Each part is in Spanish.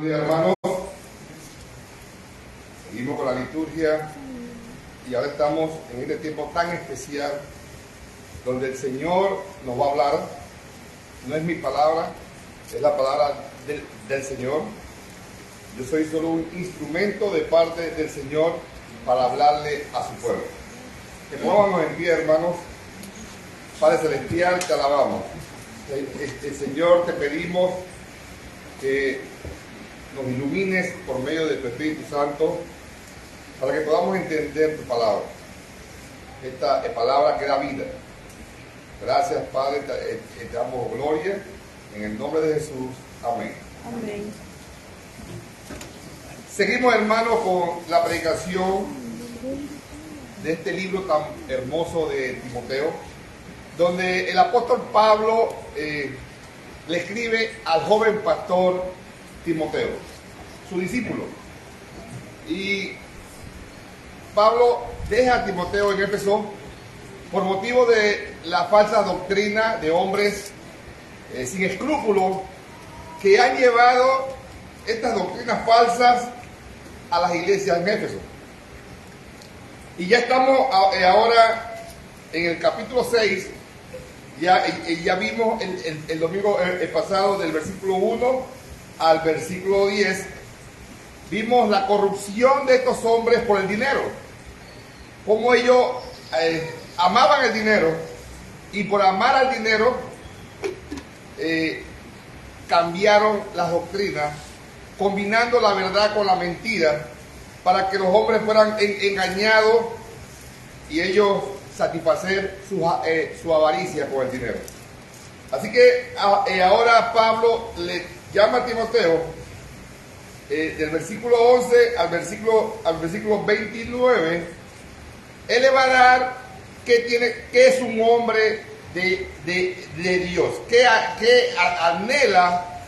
Buenos días, hermanos. Seguimos con la liturgia y ahora estamos en este tiempo tan especial donde el Señor nos va a hablar. No es mi palabra, es la palabra del Señor. Yo soy solo un instrumento de parte del Señor para hablarle a su pueblo. Que pónganos en pie, hermanos. Padre Celestial, te alabamos. Señor, te pedimos que nos ilumines por medio de tu Espíritu Santo para que podamos entender tu palabra. Esta palabra que da vida. Gracias, Padre, te damos gloria. En el nombre de Jesús. Amén. Amén. Seguimos, hermanos, con la predicación de este libro tan hermoso de Timoteo, donde el apóstol Pablo le escribe al joven pastor Timoteo, su discípulo. Y Pablo deja a Timoteo en Éfeso por motivo de la falsa doctrina de hombres sin escrúpulos que han llevado estas doctrinas falsas a las iglesias en Éfeso. Y ya estamos ahora en el capítulo 6. Ya vimos el domingo pasado del versículo 1 al versículo 10. Vimos la corrupción de estos hombres por el dinero. Cómo ellos amaban el dinero y por amar al dinero cambiaron las doctrinas, combinando la verdad con la mentira para que los hombres fueran engañados y ellos satisfacer su avaricia con el dinero. Así que ahora Pablo le llama a Timoteo del versículo 11 al versículo 29. Él le va a dar qué es un hombre de Dios, qué anhela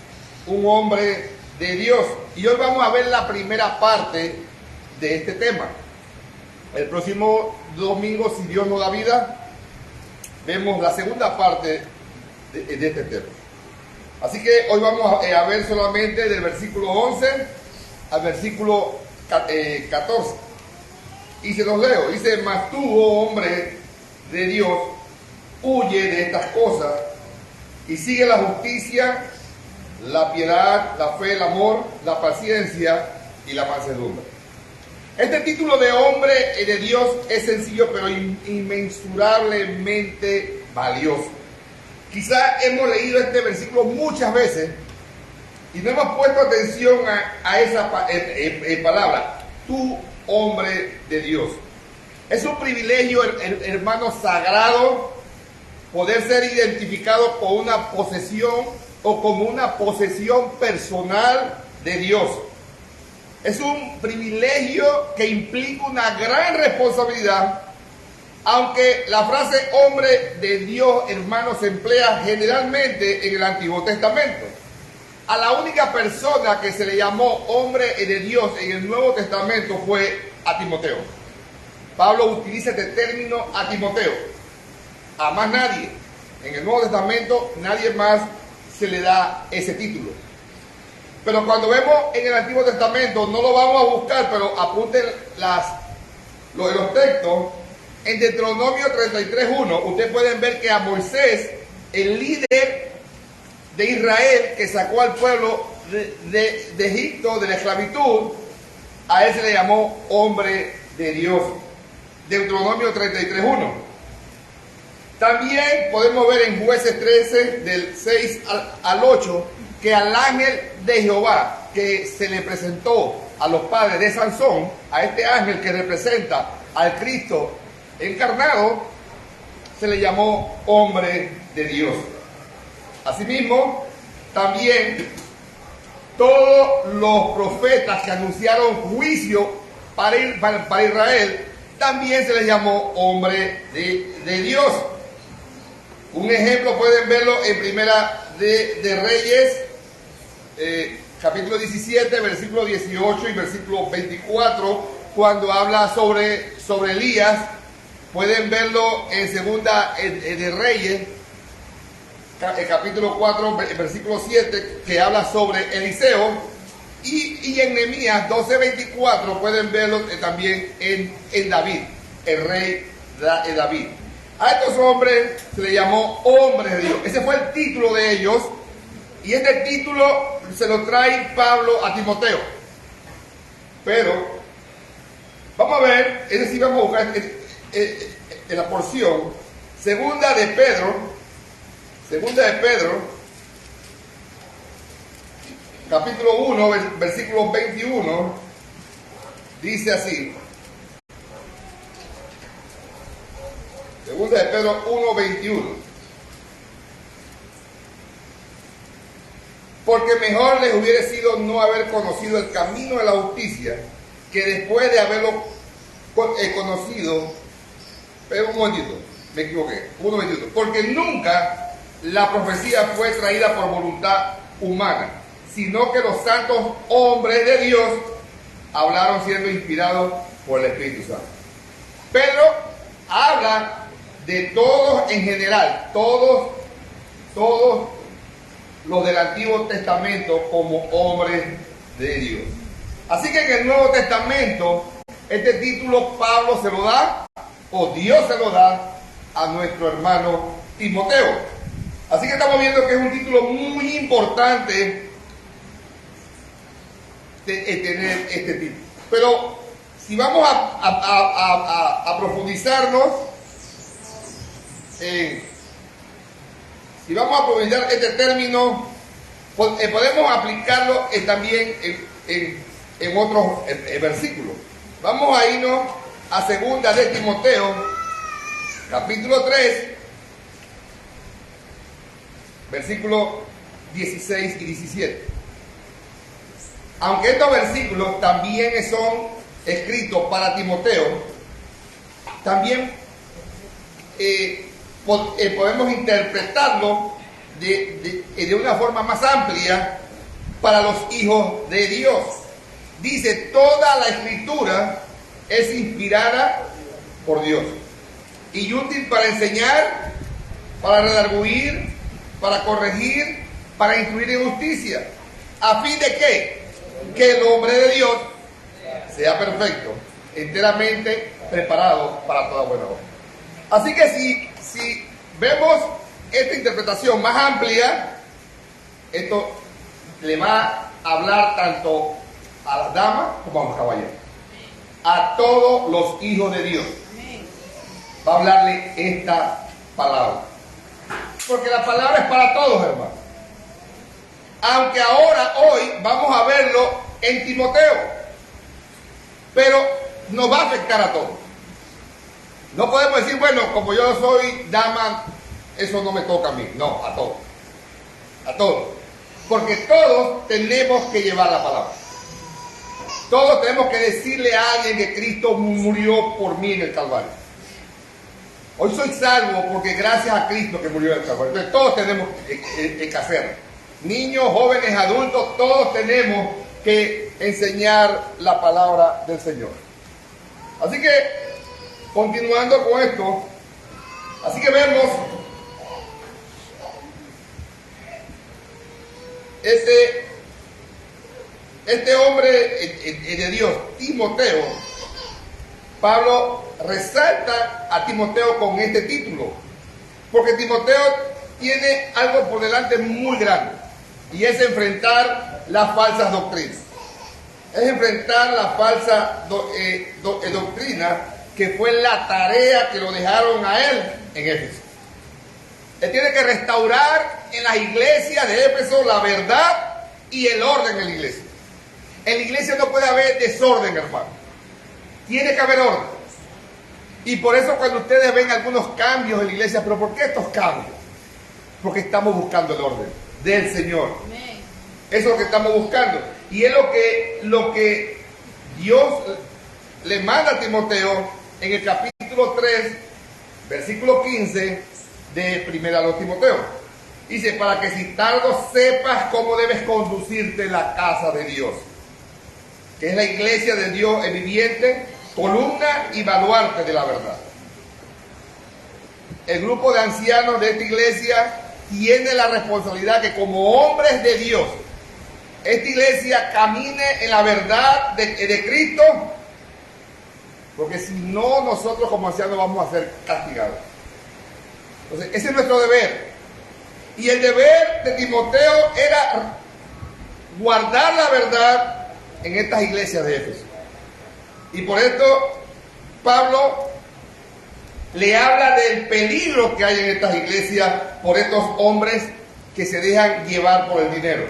un hombre de Dios. Y hoy vamos a ver la primera parte de este tema. El próximo domingo, si Dios nos da vida, vemos la segunda parte de este tema. Así que hoy vamos a ver solamente del versículo 11 al versículo 14. Y se los leo. Dice: mas tú, oh hombre de Dios, huye de estas cosas y sigue la justicia, la piedad, la fe, el amor, la paciencia y la mansedumbre. Este título de hombre de Dios es sencillo pero inmensurablemente valioso. Quizá hemos leído este versículo muchas veces y no hemos puesto atención a esa palabra. Tú, hombre de Dios. Es un privilegio, hermano, sagrado, poder ser identificado con una posesión o como una posesión personal de Dios. Es un privilegio que implica una gran responsabilidad, aunque la frase hombre de Dios, hermano, se emplea generalmente en el Antiguo Testamento. A la única persona que se le llamó hombre de Dios en el Nuevo Testamento fue a Timoteo. Pablo utiliza este término a Timoteo. A más nadie. En el Nuevo Testamento nadie más se le da ese título. Pero cuando vemos en el Antiguo Testamento, no lo vamos a buscar, pero apunten los textos. En Deuteronomio 33:1, ustedes pueden ver que a Moisés, el líder de Israel que sacó al pueblo de Egipto, de la esclavitud, a él se le llamó hombre de Dios. Deuteronomio 33:1. También podemos ver en Jueces 13, del 6 al 8, que al ángel de Jehová que se le presentó a los padres de Sansón, a este ángel que representa al Cristo encarnado, se le llamó hombre de Dios. Asimismo, también todos los profetas que anunciaron juicio para Israel, también se les llamó hombre de Dios. Un ejemplo pueden verlo en Primera de Reyes, capítulo 17, versículo 18 y versículo 24, cuando habla sobre Elías. Pueden verlo en Segunda de Reyes, el capítulo 4, versículo 7, que habla sobre Eliseo. Y en Nehemías 12:24 pueden verlo también en David, el rey David. A estos hombres se les llamó hombres de Dios. Ese fue el título de ellos. Y este título se lo trae Pablo a Timoteo. Pero, vamos a ver, es decir, vamos a buscar en la porción, segunda de Pedro, capítulo 1, versículo 21, dice así. Segunda de Pedro 1, 21. Porque mejor les hubiera sido no haber conocido el camino de la justicia, que después de haberlo conocido. Pero un momentito, me equivoqué. 1:21. Porque nunca la profecía fue traída por voluntad humana, sino que los santos hombres de Dios hablaron siendo inspirados por el Espíritu Santo. Pedro habla de todos en general, todos los del Antiguo Testamento como hombres de Dios. Así que en el Nuevo Testamento, este título Pablo se lo da, o Dios se lo da, a nuestro hermano Timoteo. Así que estamos viendo que es un título muy importante tener este título. Pero si vamos a profundizarnos, si vamos a profundizar este término, podemos aplicarlo también en otros versículos. Vamos a irnos a segunda de Timoteo, capítulo 3, versículos 16 y 17. Aunque estos versículos también son escritos para Timoteo, también podemos interpretarlo de una forma más amplia para los hijos de Dios. Dice, toda la escritura es inspirada por Dios y útil para enseñar, para redarguir, para corregir, para instruir en justicia, a fin de que el hombre de Dios sea perfecto, enteramente preparado para toda buena obra. Así que si vemos esta interpretación más amplia, esto le va a hablar tanto a las damas como a los caballeros, a todos los hijos de Dios. Va a hablarle esta palabra, porque la palabra es para todos, hermanos. Aunque hoy vamos a verlo en Timoteo, pero nos va a afectar a todos. No podemos decir, bueno, como yo soy dama, eso no me toca a mí. No, a todos. A todos. Porque todos tenemos que llevar la palabra. Todos tenemos que decirle a alguien que Cristo murió por mí en el Calvario. Hoy soy salvo porque gracias a Cristo que murió en el Calvario. Entonces todos tenemos que hacerlo. Niños, jóvenes, adultos, todos tenemos que enseñar la palabra del Señor. Así que, continuando con esto, así que vemos este hombre de Dios, Timoteo. Pablo resalta a Timoteo con este título, porque Timoteo tiene algo por delante muy grande, y es enfrentar las falsas doctrinas. Es enfrentar la falsa doctrina, que fue la tarea que lo dejaron a él en Éfeso. Él tiene que restaurar en las iglesias de Éfeso la verdad y el orden en la iglesia. En la iglesia no puede haber desorden, hermano. Tiene que haber orden. Y por eso cuando ustedes ven algunos cambios en la iglesia, ¿pero por qué estos cambios? Porque estamos buscando el orden del Señor. Amén. Eso es lo que estamos buscando. Y es lo que Dios le manda a Timoteo en el capítulo 3, versículo 15 de Primera a los Timoteos. Dice, para que si tardo sepas cómo debes conducirte en la casa de Dios, que es la iglesia de Dios el viviente, columna y baluarte de la verdad. El grupo de ancianos de esta iglesia tiene la responsabilidad que como hombres de Dios, esta iglesia camine en la verdad de Cristo, porque si no, nosotros como ancianos vamos a ser castigados. Entonces, ese es nuestro deber. Y el deber de Timoteo era guardar la verdad en estas iglesias de Éfeso. Y por esto Pablo le habla del peligro que hay en estas iglesias por estos hombres que se dejan llevar por el dinero.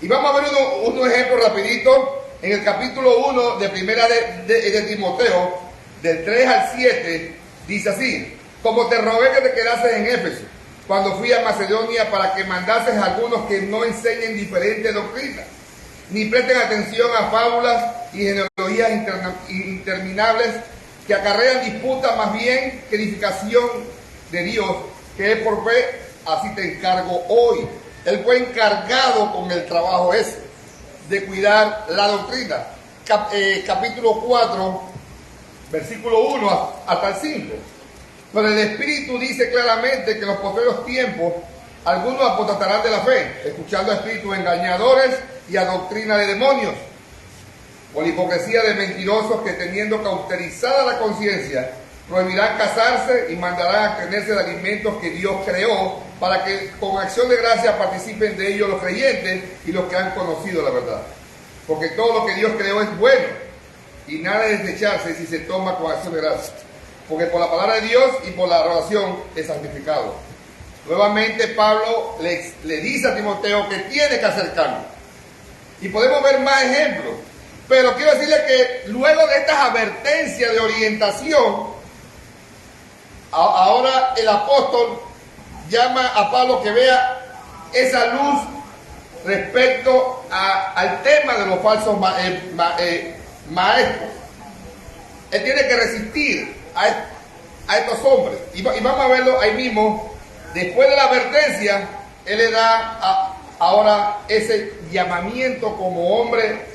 Y vamos a ver unos ejemplos rapidito. En el capítulo 1 de primera de Timoteo, del 3 al 7, dice así: como te rogué que te quedases en Éfeso, cuando fui a Macedonia, para que mandases a algunos que no enseñen diferentes doctrinas, ni presten atención a fábulas y genealogías interminables que acarrean disputas más bien que edificación de Dios, que es por fe. Así te encargo hoy. Él fue encargado con el trabajo ese, de cuidar la doctrina. Capítulo 4, versículo 1 hasta el 5. Pero el Espíritu dice claramente que en los posteriores tiempos algunos apostatarán de la fe, escuchando a espíritus engañadores y a doctrina de demonios, por la hipocresía de mentirosos que, teniendo cauterizada la conciencia, prohibirán casarse y mandarán a tenerse de alimentos que Dios creó, para que con acción de gracia participen de ellos los creyentes y los que han conocido la verdad. Porque todo lo que Dios creó es bueno, y nada es desecharse si se toma con acción de gracia. Porque por la palabra de Dios y por la oración es santificado. Nuevamente Pablo le dice a Timoteo que tiene que hacer cambio. Y podemos ver más ejemplos. Pero quiero decirle que luego de estas advertencias de orientación, ahora el apóstol llama a Pablo que vea esa luz respecto al tema de los falsos maestros. Él tiene que resistir a estos hombres. Y vamos a verlo ahí mismo. Después de la advertencia, él le da ahora ese llamamiento como hombre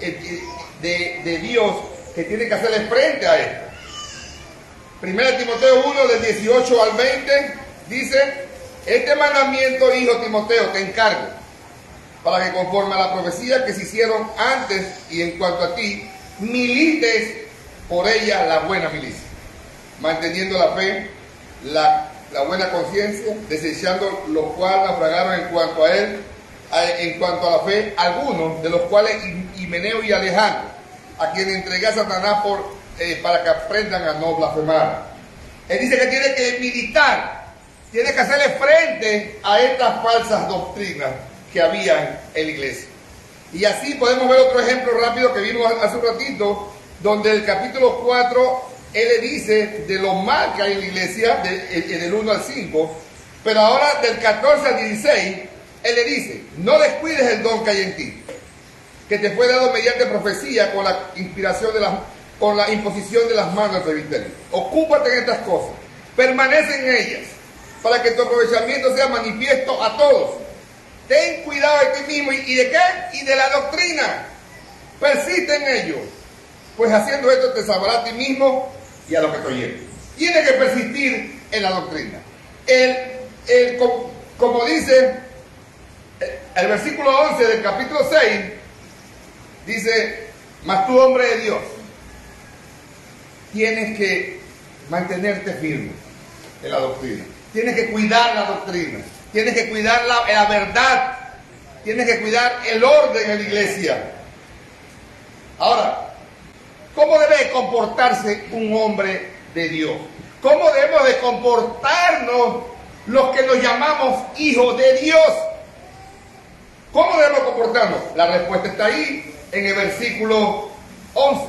de Dios, que tiene que hacerle frente a esto. 1 Timoteo 1, del 18 al 20, dice: este mandamiento, hijo Timoteo, te encargo, para que conforme a la profecía que se hicieron antes y en cuanto a ti, milites por ella la buena milicia, manteniendo la fe, la buena conciencia, desechando los cuales naufragaron en cuanto a él, en cuanto a la fe, algunos de los cuales Himeneo y Alejandro, a quien entregué a Satanás para que aprendan a no blasfemar. Él dice que tiene que militar, tiene que hacerle frente a estas falsas doctrinas que había en la iglesia. Y así podemos ver otro ejemplo rápido que vimos hace un ratito, donde el capítulo 4, él le dice de lo mal que hay en la iglesia, del 1 al 5, pero ahora del 14 al 16, él le dice: no descuides el don que hay en ti, que te fue dado mediante profecía con la inspiración con la imposición de las manos del presbiterio. Ocúpate en estas cosas, permanece en ellas, para que tu aprovechamiento sea manifiesto a todos. Ten cuidado de ti mismo. ¿Y de qué? Y de la doctrina. Persiste en ello, pues haciendo esto te salvará a ti mismo y a los que te oyen. Tienes que persistir en la doctrina. Como dice el versículo 11 del capítulo 6, dice: mas tú, hombre de Dios, tienes que mantenerte firme en la doctrina. Tienes que cuidar la doctrina. Tienes que cuidar la verdad. Tienes que cuidar el orden en la iglesia. Ahora, ¿cómo debe comportarse un hombre de Dios? ¿Cómo debemos de comportarnos los que nos llamamos hijos de Dios? ¿Cómo debemos comportarnos? La respuesta está ahí en el versículo 11.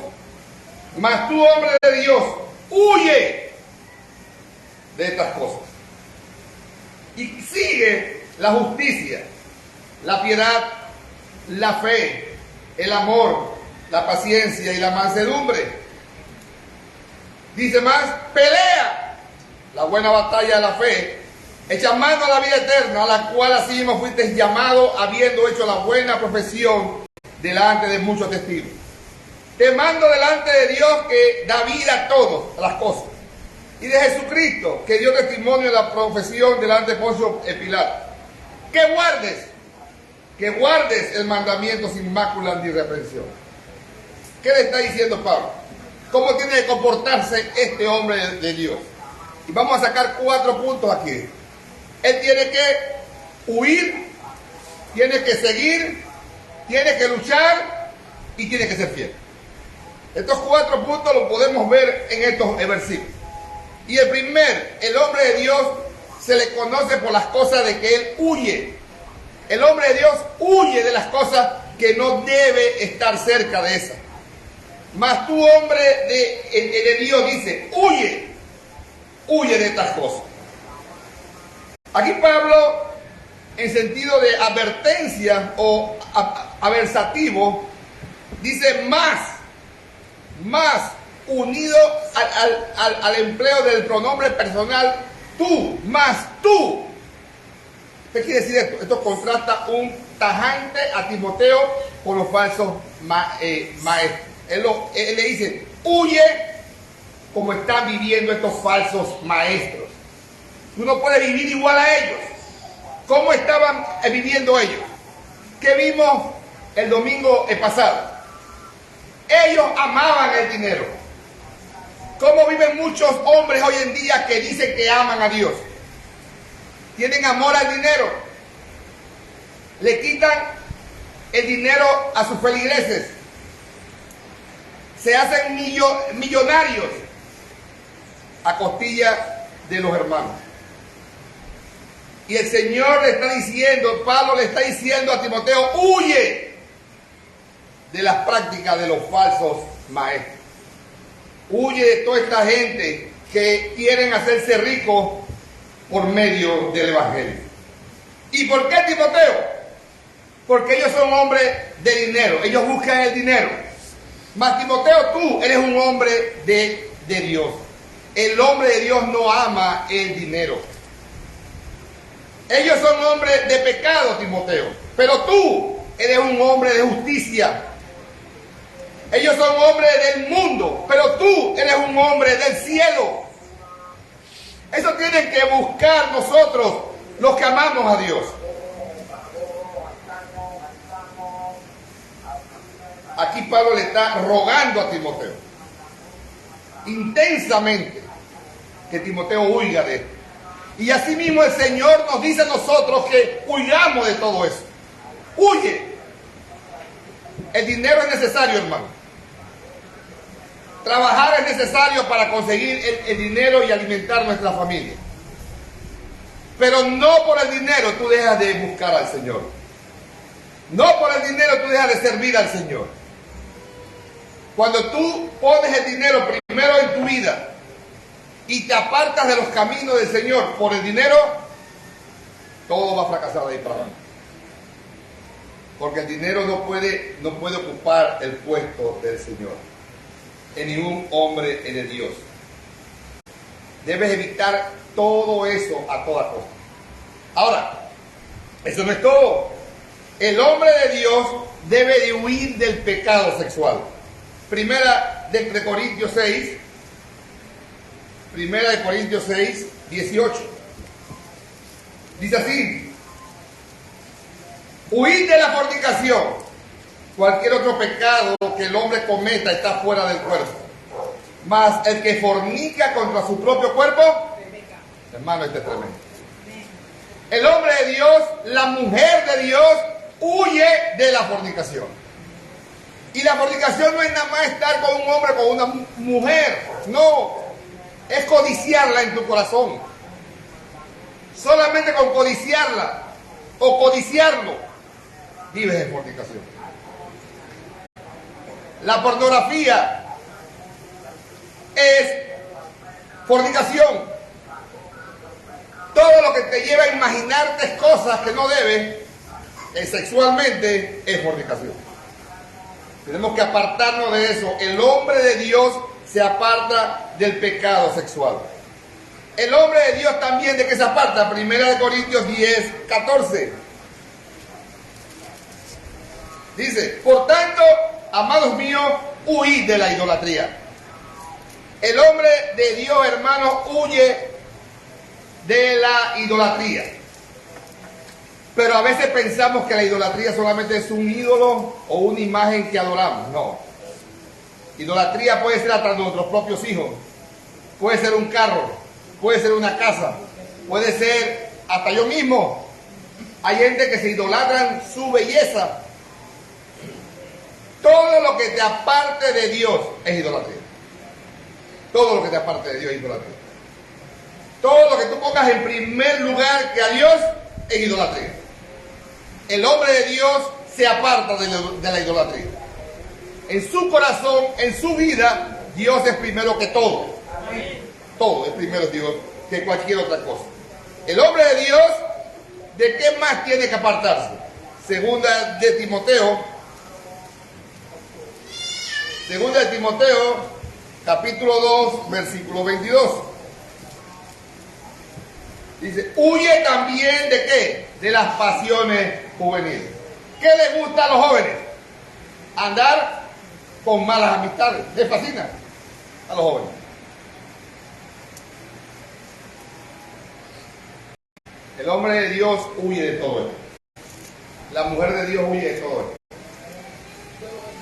Mas tú, hombre de Dios, huye de estas cosas y sigue la justicia, la piedad, la fe, el amor, la paciencia y la mansedumbre. Dice más: pelea la buena batalla de la fe, echa mano a la vida eterna, a la cual así mismo fuiste llamado, habiendo hecho la buena profesión delante de muchos testigos. Te mando delante de Dios, que da vida a todas las cosas, y de Jesucristo, que dio testimonio de la profesión delante de Poncio Pilato, que guardes que guardes el mandamiento sin mácula ni reprensión. ¿Qué le está diciendo Pablo? ¿Cómo tiene que comportarse este hombre de Dios? Y vamos a sacar 4 puntos aquí. Él tiene que huir, tiene que seguir, tiene que luchar y tiene que ser fiel. Estos 4 puntos los podemos ver en estos versículos. Y el hombre de Dios se le conoce por las cosas de que él huye. El hombre de Dios huye de las cosas que no debe estar cerca de esas. Mas tú, hombre de Dios, dice, huye de estas cosas. Aquí Pablo, en sentido de advertencia o aversativo, dice más unido al empleo del pronombre personal tú, más tú. ¿Qué quiere decir esto? Esto contrasta un tajante a Timoteo con los falsos maestros. Él le dice, huye como están viviendo estos falsos maestros. Tú no puedes vivir igual a ellos. ¿Cómo estaban viviendo ellos? ¿Qué vimos el domingo pasado? Ellos amaban el dinero. ¿Cómo viven muchos hombres hoy en día que dicen que aman a Dios? Tienen amor al dinero. Le quitan el dinero a sus feligreses. Se hacen millonarios a costilla de los hermanos. Y el Señor le está diciendo, Pablo le está diciendo a Timoteo, huye de las prácticas de los falsos maestros. Huye de toda esta gente que quieren hacerse ricos por medio del Evangelio. ¿Y por qué, Timoteo? Porque ellos son hombres de dinero, ellos buscan el dinero. Mas Timoteo, tú eres un hombre de Dios. El hombre de Dios no ama el dinero. Ellos son hombres de pecado, Timoteo, pero tú eres un hombre de justicia. Ellos son hombres del mundo, pero tú eres un hombre del cielo. Eso tienen que buscar nosotros, los que amamos a Dios. Aquí Pablo le está rogando a Timoteo intensamente que Timoteo huya de esto. Y asimismo el Señor nos dice a nosotros que huyamos de todo eso. Huye. El dinero es necesario, hermano. Trabajar es necesario para conseguir el dinero y alimentar nuestra familia. Pero no por el dinero tú dejas de buscar al Señor. No por el dinero tú dejas de servir al Señor. Cuando tú pones el dinero primero en tu vida y te apartas de los caminos del Señor por el dinero, todo va a fracasar de ahí para abajo. Porque el dinero no puede ocupar el puesto del Señor en ningún hombre de Dios. Debes evitar todo eso a toda costa. Ahora, eso no es todo. El hombre de Dios debe de huir del pecado sexual. Primera de Corintios 6, 18. Dice así: huid de la fornicación. Cualquier otro pecado que el hombre cometa está fuera del cuerpo. Mas el que fornica contra su propio cuerpo, hermano, este es tremendo. El hombre de Dios, la mujer de Dios, huye de la fornicación. Y la fornicación no es nada más estar con un hombre, con una mujer. No, es codiciarla en tu corazón. Solamente con codiciarla o codiciarlo, vives en fornicación. La pornografía es fornicación. Todo lo que te lleva a imaginarte cosas que no debes sexualmente es fornicación. Tenemos que apartarnos de eso. El hombre de Dios se aparta del pecado sexual. El hombre de Dios también, ¿de qué se aparta? Primera de Corintios 10, 14. Dice: por tanto, amados míos, huid de la idolatría. El hombre de Dios, hermano, huye de la idolatría. Pero a veces pensamos que la idolatría solamente es un ídolo o una imagen que adoramos. No. Idolatría puede ser hasta nuestros propios hijos. Puede ser un carro. Puede ser una casa. Puede ser hasta yo mismo. Hay gente que se idolatran su belleza. Todo lo que te aparte de Dios es idolatría. Todo lo que te aparte de Dios es idolatría. Todo lo que tú pongas en primer lugar que a Dios es idolatría. El hombre de Dios se aparta de la idolatría. En su corazón, en su vida, Dios es primero que todo. Todo es primero Dios que cualquier otra cosa. El hombre de Dios, ¿de qué más tiene que apartarse? Segunda de Timoteo, capítulo 2, versículo 22. Dice, huye también ¿de qué? De las pasiones juveniles. ¿Qué les gusta a los jóvenes? Andar con malas amistades. Les fascina a los jóvenes. El hombre de Dios huye de todo esto. La mujer de Dios huye de todo esto.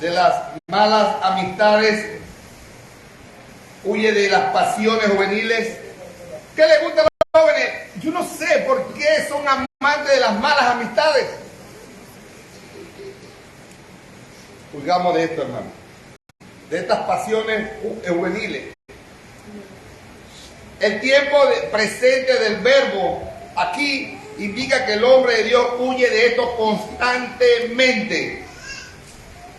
De las malas amistades, huye de las pasiones juveniles. ¿Qué les gusta a los jóvenes? Yo no sé por qué son amantes de las malas amistades. Juzgamos de esto, hermano. De estas pasiones juveniles. El tiempo presente del verbo aquí indica que el hombre de Dios huye de esto constantemente.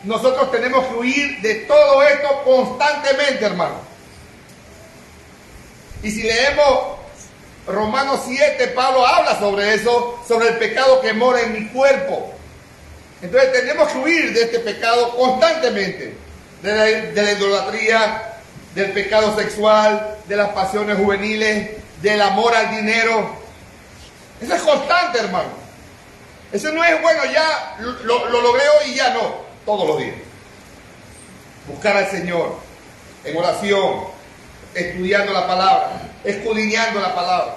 Nosotros tenemos que huir de todo esto constantemente, hermano. Y si leemos Romanos 7, Pablo habla sobre eso, sobre el pecado que mora en mi cuerpo. Entonces tenemos que huir de este pecado constantemente, de la idolatría, del pecado sexual, de las pasiones juveniles, del amor al dinero. Eso es constante, hermano. Eso no es, bueno, ya lo logré hoy y ya no, todos los días. Buscar al Señor en oración, estudiando la palabra, escudriñando la palabra.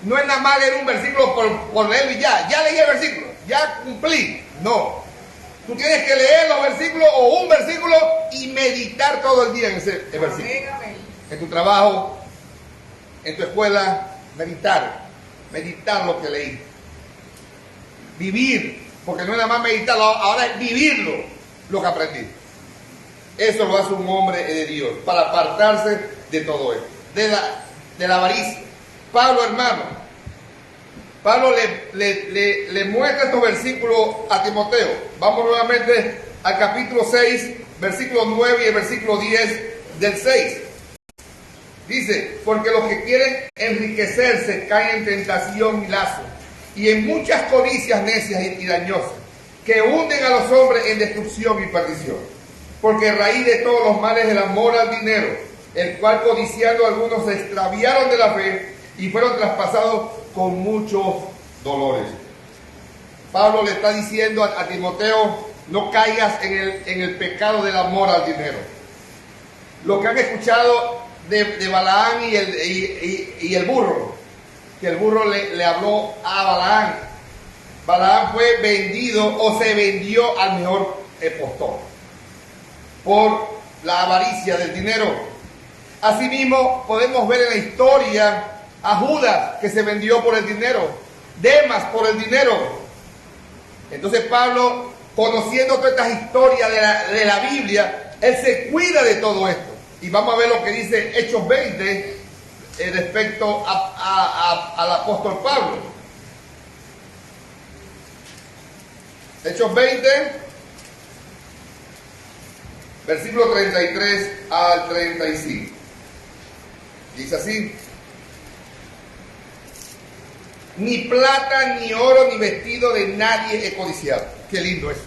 No es nada más leer un versículo por leerlo y ya leí el versículo, ya cumplí. No. Tú tienes que leer los versículos o un versículo y meditar todo el día en ese versículo. En tu trabajo, en tu escuela, meditar lo que leí. Vivir, porque no es nada más meditarlo, ahora es vivirlo, lo que aprendí. Eso lo hace un hombre de Dios, para apartarse de todo esto, de la avaricia. Pablo, hermano, Pablo le muestra estos versículos a Timoteo. Vamos nuevamente al capítulo 6, versículo 9 y el versículo 10 del 6. Dice, porque los que quieren enriquecerse caen en tentación y lazo, y en muchas codicias necias y dañosas, que hunden a los hombres en destrucción y perdición. Porque raíz de todos los males el amor al dinero, el cual codiciando algunos se extraviaron de la fe y fueron traspasados con muchos dolores. Pablo le está diciendo a Timoteo, no caigas en el pecado del amor al dinero. Lo que han escuchado de Balaán y el burro, que el burro le habló a Balaán. Balaán fue vendido o se vendió al mejor postor por la avaricia del dinero. Asimismo, podemos ver en la historia a Judas, que se vendió por el dinero, Demas por el dinero. Entonces Pablo, conociendo todas estas historias de la Biblia, él se cuida de todo esto. Y vamos a ver lo que dice Hechos 20 respecto al apóstol Pablo. Hechos 20, versículo 33 al 35. Dice así: ni plata, ni oro, ni vestido de nadie he codiciado. Qué lindo eso.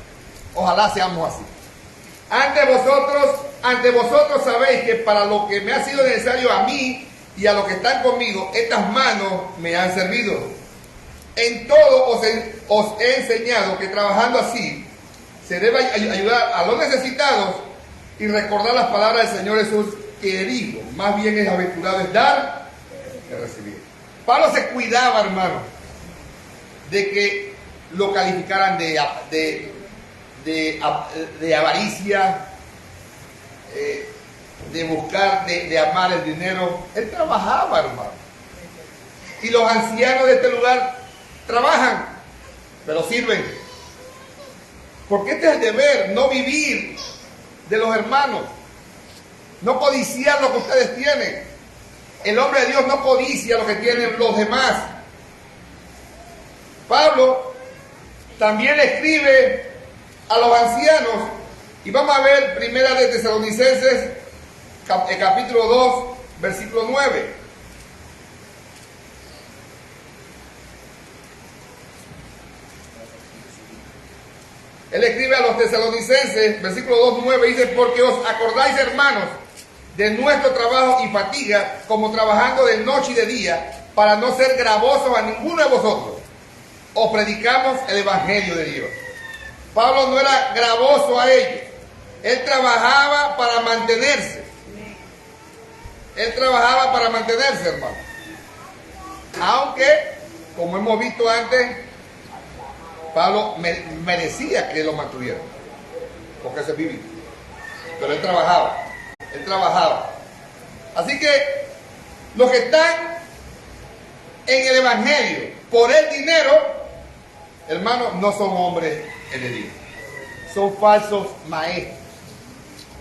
Ojalá seamos así. Ante vosotros sabéis que para lo que me ha sido necesario a mí y a los que están conmigo, estas manos me han servido. En todo os he enseñado que trabajando así se debe ayudar a los necesitados y recordar las palabras del Señor Jesús, que dijo, más bien es aventurado es dar que recibir. Pablo se cuidaba, hermano, de que lo calificaran de avaricia, de buscar, de amar el dinero. Él trabajaba, hermano. Y los ancianos de este lugar trabajan, pero sirven. Porque este es el deber, no vivir de los hermanos, no codiciar lo que ustedes tienen. El hombre de Dios no codicia lo que tienen los demás. Pablo también le escribe a los ancianos, y vamos a ver Primera de Tesalonicenses, capítulo 2, versículo 9. Él escribe a los tesalonicenses, versículo 2, 9, dice: porque os acordáis, hermanos, de nuestro trabajo y fatiga, como trabajando de noche y de día, para no ser gravosos a ninguno de vosotros. Os predicamos el Evangelio de Dios. Pablo no era gravoso a ellos. Él trabajaba para mantenerse. Él trabajaba para mantenerse, hermano. Aunque, como hemos visto antes, Pablo merecía que lo mantuvieran, porque se vivía. Pero él trabajaba. Él trabajaba. Así que los que están en el Evangelio por el dinero, hermanos, no son hombres de Dios. Son falsos maestros.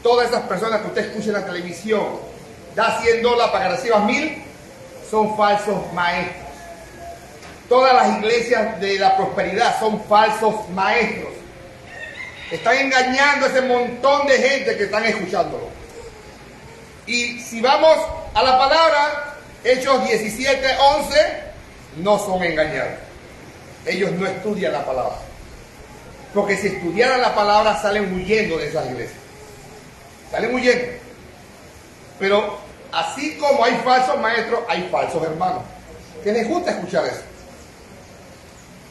Todas esas personas que usted escucha en la televisión, da $100 para que recibas 1000, son falsos maestros. Todas las iglesias de la prosperidad son falsos maestros. Están engañando a ese montón de gente que están escuchándolo. Y si vamos a la palabra, Hechos 17:11, no son engañados. Ellos no estudian la palabra. Porque si estudiaran la palabra, salen huyendo de esas iglesias. Salen huyendo. Pero así como hay falsos maestros, hay falsos hermanos, que les gusta escuchar eso.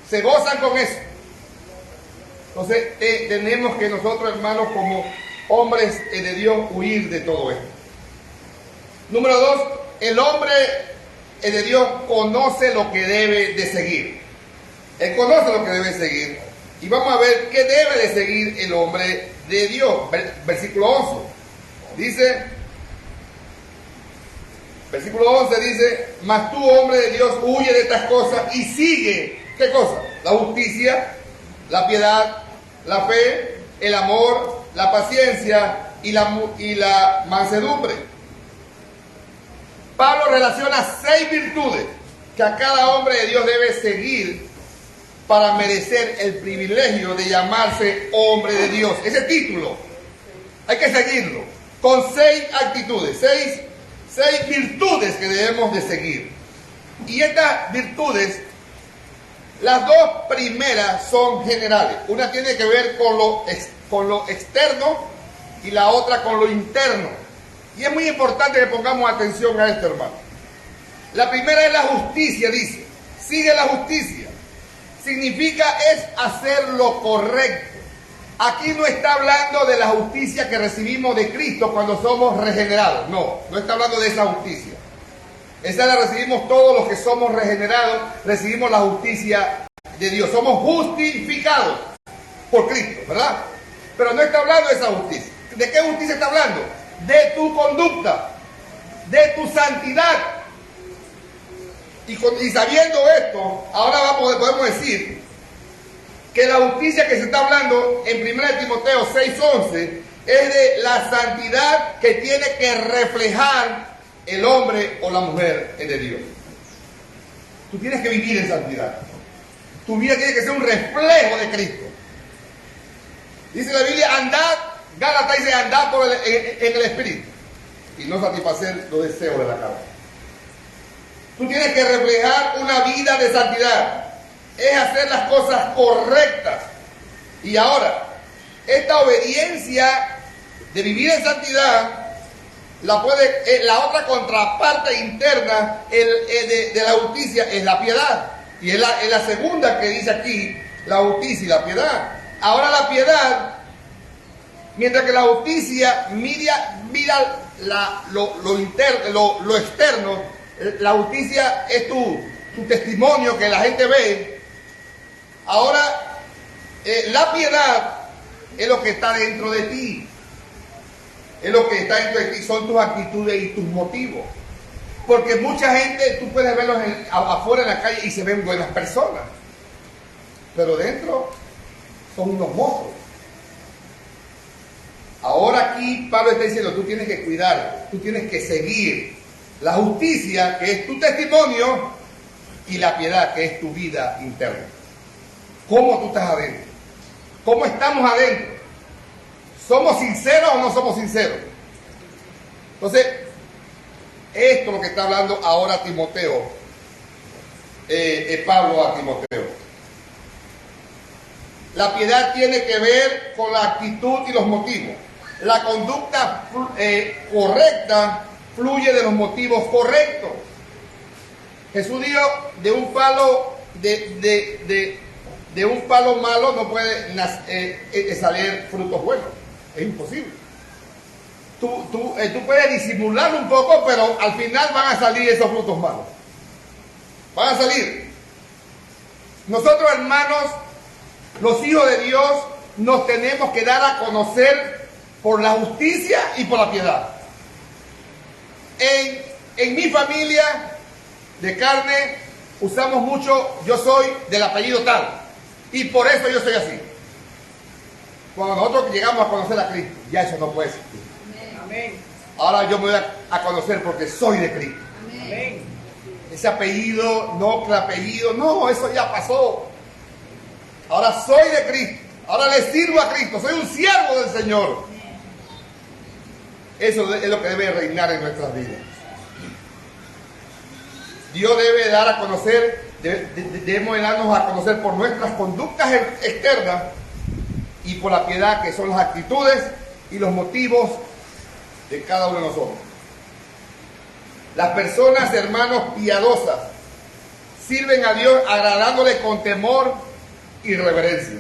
Se gozan con eso. Entonces tenemos que nosotros, hermanos, como hombres de Dios, huir de todo esto. Número 2, el hombre de Dios conoce lo que debe de seguir. Él conoce lo que debe seguir. Y vamos a ver qué debe de seguir el hombre de Dios. Versículo 11. Dice, versículo 11 dice: mas tú, hombre de Dios, huye de estas cosas y sigue, ¿qué cosa? La justicia, la piedad, la fe, el amor, la paciencia y la mansedumbre. Pablo relaciona 6 virtudes que a cada hombre de Dios debe seguir para merecer el privilegio de llamarse hombre de Dios. Ese título hay que seguirlo con 6 actitudes, 6 virtudes que debemos de seguir. Y estas virtudes, las 2 primeras son generales. Una tiene que ver con lo externo y la otra con lo interno. Y es muy importante que pongamos atención a esto, hermano. La primera es la justicia, dice. Sigue la justicia. Significa es hacer lo correcto. Aquí no está hablando de la justicia que recibimos de Cristo cuando somos regenerados. No está hablando de esa justicia. Esa la recibimos todos los que somos regenerados, recibimos la justicia de Dios. Somos justificados por Cristo, ¿verdad? Pero no está hablando de esa justicia. ¿De qué justicia está hablando? De tu conducta, de tu santidad. Y sabiendo esto, ahora podemos decir que la justicia que se está hablando en 1 Timoteo 6:11 es de la santidad que tiene que reflejar el hombre o la mujer de Dios. Tú tienes que vivir en santidad. Tu vida tiene que ser un reflejo de Cristo. Dice la Biblia: andad, Gálatas dice, andad en el Espíritu y no satisfacer los deseos de la carne. Tú tienes que reflejar una vida de santidad. Es hacer las cosas correctas. Y ahora, esta obediencia de vivir en santidad, la otra contraparte interna de la justicia es la piedad. Y es la segunda que dice aquí, la justicia y la piedad. Ahora la piedad, mientras que la justicia mira lo externo, la justicia es tu testimonio que la gente ve. Ahora, la piedad es lo que está dentro de ti. Es lo que está dentro de ti, son tus actitudes y tus motivos. Porque mucha gente, tú puedes verlos afuera en la calle y se ven buenas personas. Pero dentro son unos monstruos. Ahora aquí Pablo está diciendo, tú tienes que cuidar, tú tienes que seguir la justicia, que es tu testimonio, y la piedad, que es tu vida interna. ¿Cómo tú estás adentro? ¿Cómo estamos adentro? ¿Somos sinceros o no somos sinceros? Entonces, esto es lo que está hablando ahora Timoteo, Pablo a Timoteo. La piedad tiene que ver con la actitud y los motivos. La conducta correcta fluye de los motivos correctos. Jesús dijo, de un palo de un palo malo no puede salir frutos buenos. Es imposible. Tú puedes disimularlo un poco, pero al final van a salir esos frutos malos. Van a salir. Nosotros, hermanos, los hijos de Dios, nos tenemos que dar a conocer por la justicia y por la piedad. En mi familia de carne usamos mucho, yo soy del apellido tal, y por eso yo soy así. Cuando nosotros llegamos a conocer a Cristo, ya eso no puede existir. Amén. Ahora yo me voy a conocer porque soy de Cristo. Amén. Ese apellido, no, eso ya pasó. Ahora soy de Cristo, ahora le sirvo a Cristo, soy un siervo del Señor. Eso es lo que debe reinar en nuestras vidas. Dios debe dar a conocer, debemos darnos a conocer por nuestras conductas externas y por la piedad, que son las actitudes y los motivos de cada uno de nosotros. Las personas, hermanos, piadosas sirven a Dios agradándole con temor y reverencia.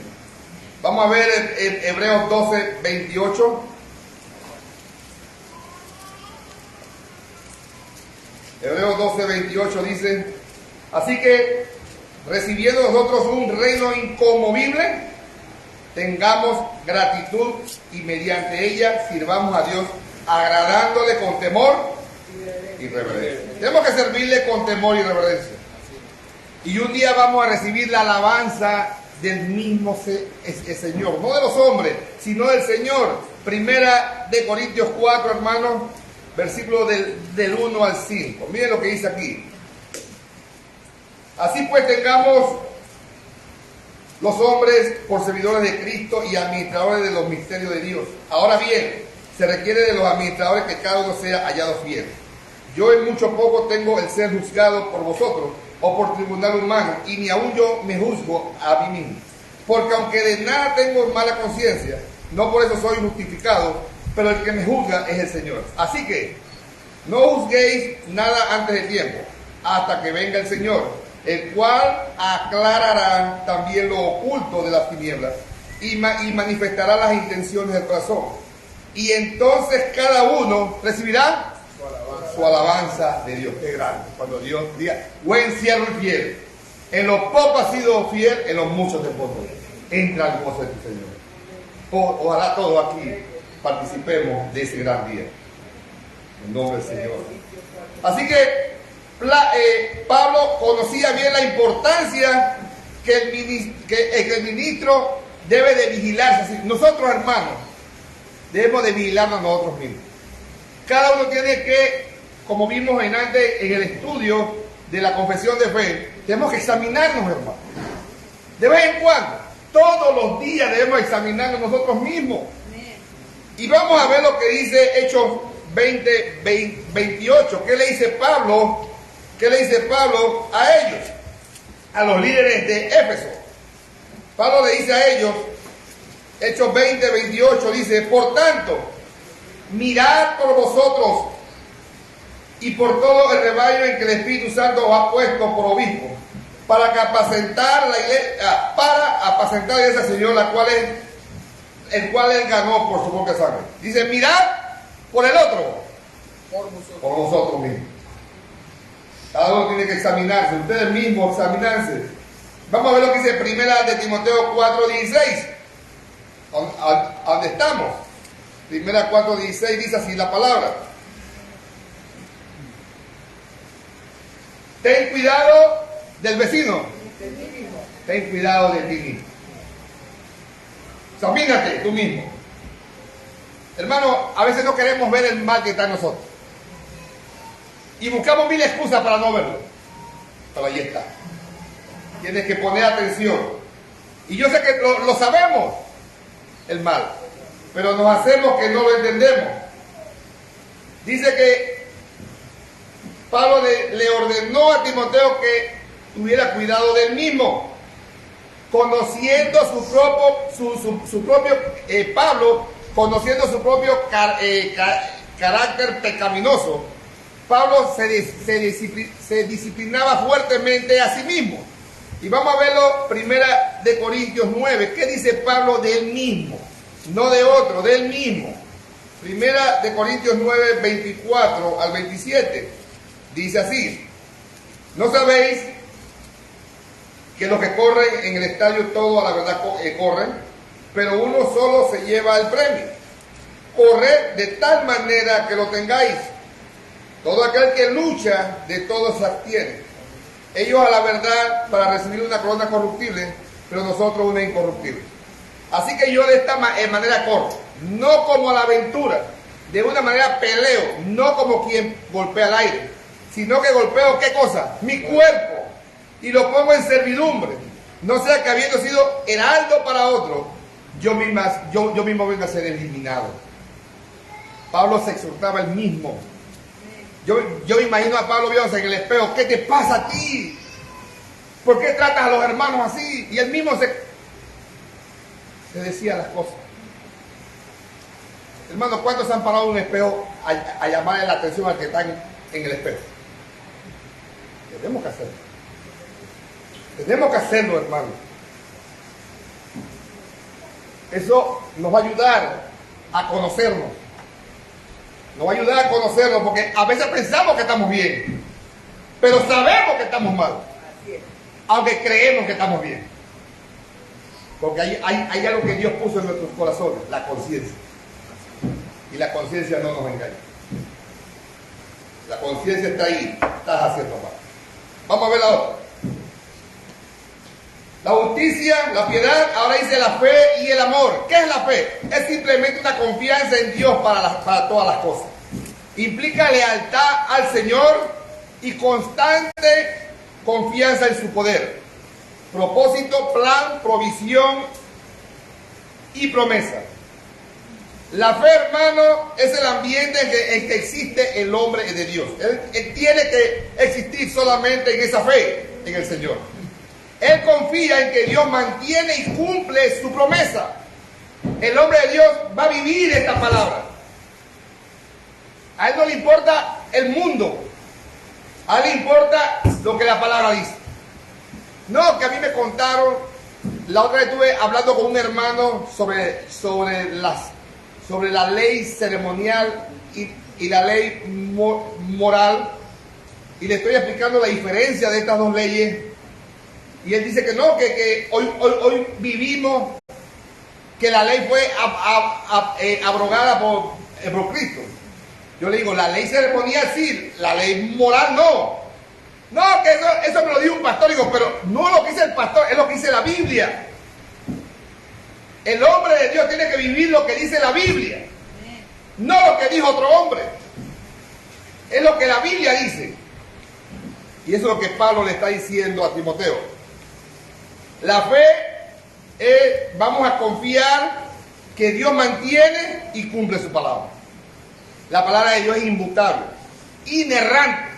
Vamos a ver en Hebreos 12, 28. Hebreos 12, 28 dice: así que, recibiendo nosotros un reino inconmovible, tengamos gratitud y mediante ella sirvamos a Dios agradándole con temor y reverencia. Tenemos que servirle con temor y reverencia. Y un día vamos a recibir la alabanza del mismo Señor, no de los hombres, sino del Señor. Primera de Corintios 4, hermanos, versículo del 1 al 5. Miren lo que dice aquí. Así pues, tengamos los hombres por servidores de Cristo y administradores de los misterios de Dios. Ahora bien, se requiere de los administradores que cada uno sea hallado fiel. Yo en mucho poco tengo el ser juzgado por vosotros o por tribunal humano, y ni aún yo me juzgo a mí mismo. Porque aunque de nada tengo mala conciencia, no por eso soy justificado, pero el que me juzga es el Señor. Así que no juzguéis nada antes de tiempo, hasta que venga el Señor, el cual aclarará también lo oculto de las tinieblas y manifestará las intenciones del corazón. Y entonces cada uno recibirá su alabanza de Dios. Qué grande. Cuando Dios diga: buen siervo y fiel, en lo poco has sido fiel, en lo mucho te pondré. Entra al gozo de tu Señor. Ojalá todos aquí participemos de ese gran día. En nombre del Señor. Así que Pablo conocía bien la importancia que el ministro debe de vigilarse. Nosotros, hermanos, debemos de vigilarnos a nosotros mismos. Cada uno tiene que, como vimos antes en el estudio de la confesión de fe, tenemos que examinarnos, hermanos. De vez en cuando, todos los días debemos examinarnos nosotros mismos. Y vamos a ver lo que dice Hechos 28. ¿Qué le dice Pablo? ¿Qué le dice Pablo a ellos? A los líderes de Éfeso. Pablo le dice a ellos, Hechos 28, dice: por tanto, mirad por vosotros y por todo el rebaño en que el Espíritu Santo os ha puesto por obispo, para apacentar la iglesia del Señor, el cual él ganó por su propia sangre. Dice: mirad por el otro, por vosotros mismos. Cada uno tiene que examinarse, ustedes mismos examinarse. Vamos a ver lo que dice Primera de Timoteo 4:16. ¿Dónde estamos? Primera 4:16 dice así la palabra. Ten cuidado del vecino. Ten cuidado de ti mismo. Examínate tú mismo. Hermano, a veces no queremos ver el mal que está en nosotros. Y buscamos mil excusas para no verlo. Pero ahí está. Tienes que poner atención. Y yo sé que lo sabemos, el mal. Pero nos hacemos que no lo entendemos. Dice que Pablo le ordenó a Timoteo que tuviera cuidado del mismo. Conociendo Pablo, conociendo su propio carácter pecaminoso, Pablo se disciplinaba fuertemente a sí mismo. Y vamos a verlo, Primera de Corintios 9. ¿Qué dice Pablo de él mismo? No de otro, de él mismo. Primera de Corintios 9, 24 al 27. Dice así: ¿no sabéis que los que corren en el estadio todo a la verdad corren, pero uno solo se lleva el premio? Corred de tal manera que lo tengáis. Todo aquel que lucha, de todo se abstiene. Ellos a la verdad para recibir una corona corruptible, pero nosotros una incorruptible. Así que yo de esta manera corro, no como a la aventura, de una manera peleo, no como quien golpea al aire, sino que golpeo, ¿qué cosa? Mi cuerpo, y lo pongo en servidumbre, no sea que habiendo sido heraldo para otro, yo mismo venga a ser eliminado. Pablo se exhortaba él mismo. Yo me imagino a Pablo viéndose en el espejo: ¿qué te pasa a ti? ¿Por qué tratas a los hermanos así? Y él mismo se decía las cosas. Hermanos, ¿cuántos han parado en un espejo a llamarle la atención al que está en el espejo? Tenemos que hacerlo. Tenemos que hacerlo, hermano. Eso nos va a ayudar a conocernos. Nos va a ayudar a conocernos, porque a veces pensamos que estamos bien, pero sabemos que estamos mal, aunque creemos que estamos bien. Porque hay algo que Dios puso en nuestros corazones: la conciencia. Y la conciencia no nos engaña. La conciencia está ahí. Estás haciendo mal. Vamos a ver la otra. La justicia, la piedad, ahora dice la fe y el amor. ¿Qué es la fe? Es simplemente una confianza en Dios para todas las cosas. Implica lealtad al Señor y constante confianza en su poder, propósito, plan, provisión y promesa. La fe, hermano, es el ambiente en que existe el hombre de Dios. Él tiene que existir solamente en esa fe en el Señor. Él confía en que Dios mantiene y cumple su promesa. El hombre de Dios va a vivir esta palabra. A él no le importa el mundo. A él le importa lo que la palabra dice. No, que a mí me contaron. La otra vez estuve hablando con un hermano sobre la ley ceremonial y la ley moral. Y le estoy explicando la diferencia de estas dos leyes. Y él dice que no, que hoy vivimos que la ley fue abrogada por Cristo. Yo le digo, la ley ceremonial sí, la ley moral no. No, que eso me lo dijo un pastor. Digo, pero no es lo que dice el pastor, es lo que dice la Biblia. El hombre de Dios tiene que vivir lo que dice la Biblia, no lo que dijo otro hombre. Es lo que la Biblia dice. Y eso es lo que Pablo le está diciendo a Timoteo. La fe es, vamos a confiar que Dios mantiene y cumple su palabra. La palabra de Dios es inmutable, inerrante,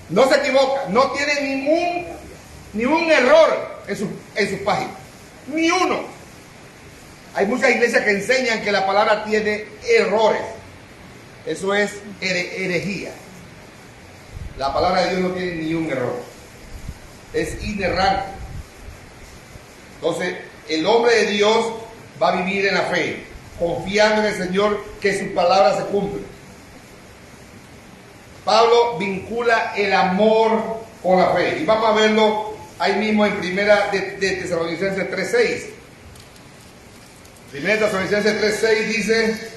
no se equivoca, no tiene ningún error en sus páginas, ni uno. Hay muchas iglesias que enseñan que la palabra tiene errores. Eso es herejía. La palabra de Dios no tiene ni un error, es inerrante. Entonces, el hombre de Dios va a vivir en la fe, confiando en el Señor que su palabra se cumple. Pablo vincula el amor con la fe. Y vamos a verlo ahí mismo en primera de Tesalonicenses 3:6. Primera de Tesalonicenses 3:6 dice: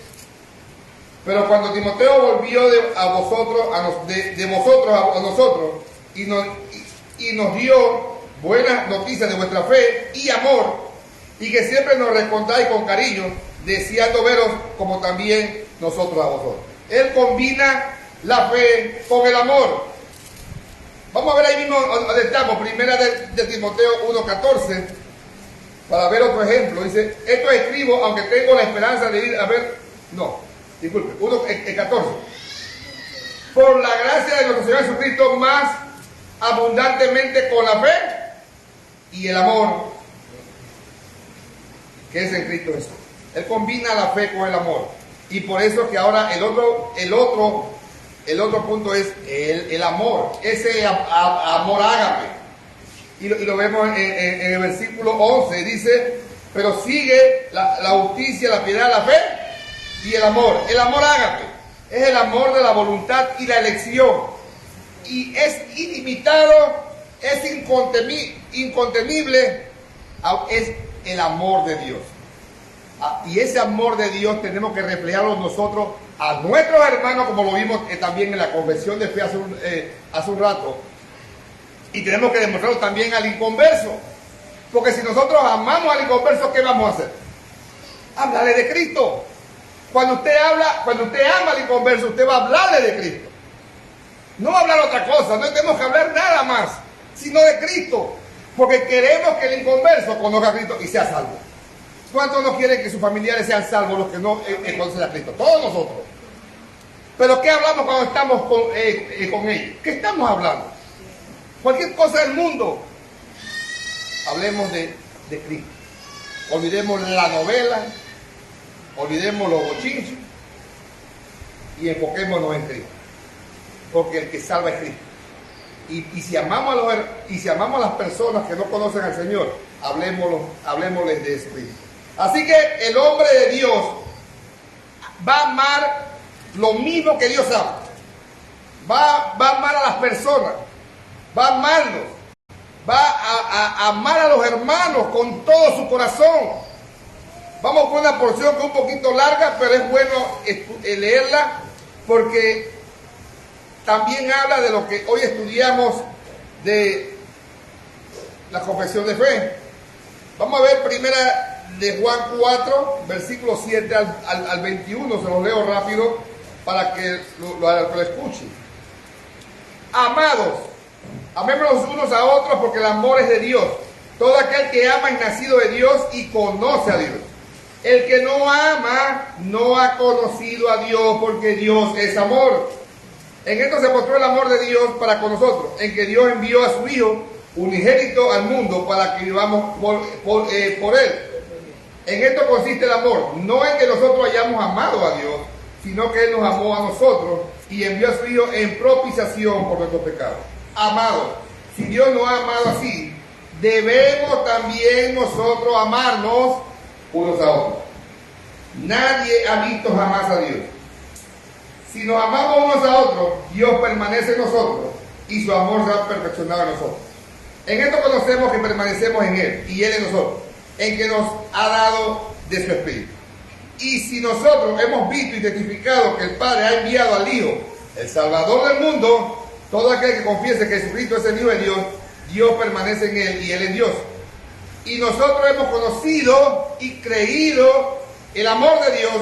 pero cuando Timoteo volvió de vosotros a nosotros y nos dio buenas noticias de vuestra fe y amor, y que siempre nos respondáis con cariño, deseando veros como también nosotros a vosotros. Él combina la fe con el amor. Vamos a ver ahí mismo donde estamos, primera de Timoteo 1:14, para ver otro ejemplo. Dice: esto escribo aunque tengo la esperanza de ir a ver... No, disculpe, 1:14. Por la gracia de nuestro Señor Jesucristo, más abundantemente con la fe y el amor que es en Cristo Jesús. Él combina la fe con el amor. Y por eso que ahora el otro punto es el amor, ese amor ágape. Y lo vemos en el versículo 11, dice: pero sigue la justicia, la piedad, la fe y el amor. El amor ágape es el amor de la voluntad y la elección. Y es ilimitado, es incontenible, es el amor de Dios. Y ese amor de Dios tenemos que reflejarlo nosotros a nuestros hermanos, como lo vimos también en la confesión de fe hace un rato. Y tenemos que demostrarlo también al inconverso. Porque si nosotros amamos al inconverso, ¿qué vamos a hacer? Hablarle de Cristo. Cuando usted ama al inconverso, usted va a hablarle de Cristo. No va a hablar otra cosa, no tenemos que hablar nada más, sino de Cristo. Porque queremos que el inconverso conozca a Cristo y sea salvo. ¿Cuántos no quieren que sus familiares sean salvos, los que no conocen a Cristo? Todos nosotros. Pero ¿qué hablamos cuando estamos con ellos? ¿Qué estamos hablando? Cualquier cosa del mundo. Hablemos de Cristo. Olvidemos la novela, olvidemos los bochinches y enfoquémonos en Cristo. Porque el que salva es Cristo. Y si amamos a las personas que no conocen al Señor, hablemosles de eso mismo. Así que el hombre de Dios va a amar lo mismo que Dios ama. Va a amar a las personas, va a amarlos, va a amar a los hermanos con todo su corazón. Vamos con una porción que es un poquito larga, pero es bueno leerla porque también habla de lo que hoy estudiamos de la confesión de fe. Vamos a ver primera de Juan 4, versículos 7 al 21, se los leo rápido para que lo escuchen. Amados, amémonos unos a otros porque el amor es de Dios. Todo aquel que ama es nacido de Dios y conoce a Dios. El que no ama no ha conocido a Dios, porque Dios es amor. En esto se mostró el amor de Dios para con nosotros, en que Dios envió a su Hijo unigénito al mundo para que vivamos por Él. En esto consiste el amor, no en que nosotros hayamos amado a Dios, sino que Él nos amó a nosotros y envió a su Hijo en propiciación por nuestros pecados. Amados, si Dios nos ha amado así, debemos también nosotros amarnos unos a otros. Nadie ha visto jamás a Dios. Si nos amamos unos a otros, Dios permanece en nosotros y su amor se ha perfeccionado en nosotros. En esto conocemos que permanecemos en Él y Él en nosotros, en que nos ha dado de su Espíritu. Y si nosotros hemos visto y testificado que el Padre ha enviado al Hijo, el Salvador del mundo, todo aquel que confiese que Jesucristo es el Hijo de Dios, Dios permanece en Él y Él en Dios. Y nosotros hemos conocido y creído el amor de Dios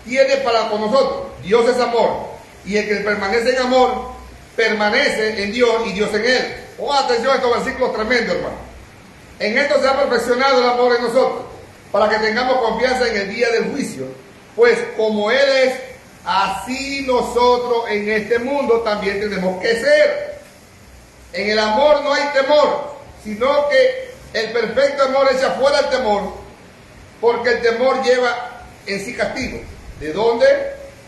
tiene para con nosotros. Dios es amor. Y el que permanece en amor, permanece en Dios y Dios en Él. Pongan atención a estos versículos tremendos, hermano. En esto se ha perfeccionado el amor en nosotros, para que tengamos confianza en el día del juicio. Pues como Él es, así nosotros en este mundo también tenemos que ser. En el amor no hay temor, sino que el perfecto amor echa fuera el temor, porque el temor lleva en sí castigo, de donde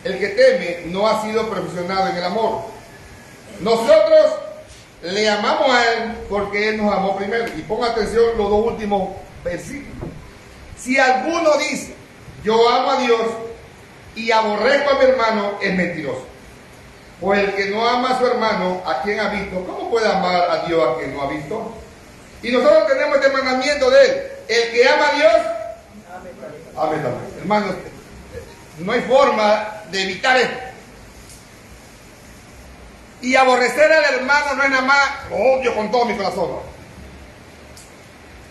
el que teme no ha sido perfeccionado en el amor. Nosotros le amamos a Él porque Él nos amó primero. Y ponga atención los dos últimos versículos. Si alguno dice, yo amo a Dios y aborrezco a mi hermano, es mentiroso. Pues el que no ama a su hermano, a quien ha visto, ¿cómo puede amar a Dios a quien no ha visto? Y nosotros tenemos este mandamiento de él: el que ama a Dios, ame también. Hermanos, no hay forma de evitar esto. Y aborrecer al hermano no es nada más, lo odio con todo mi corazón. No.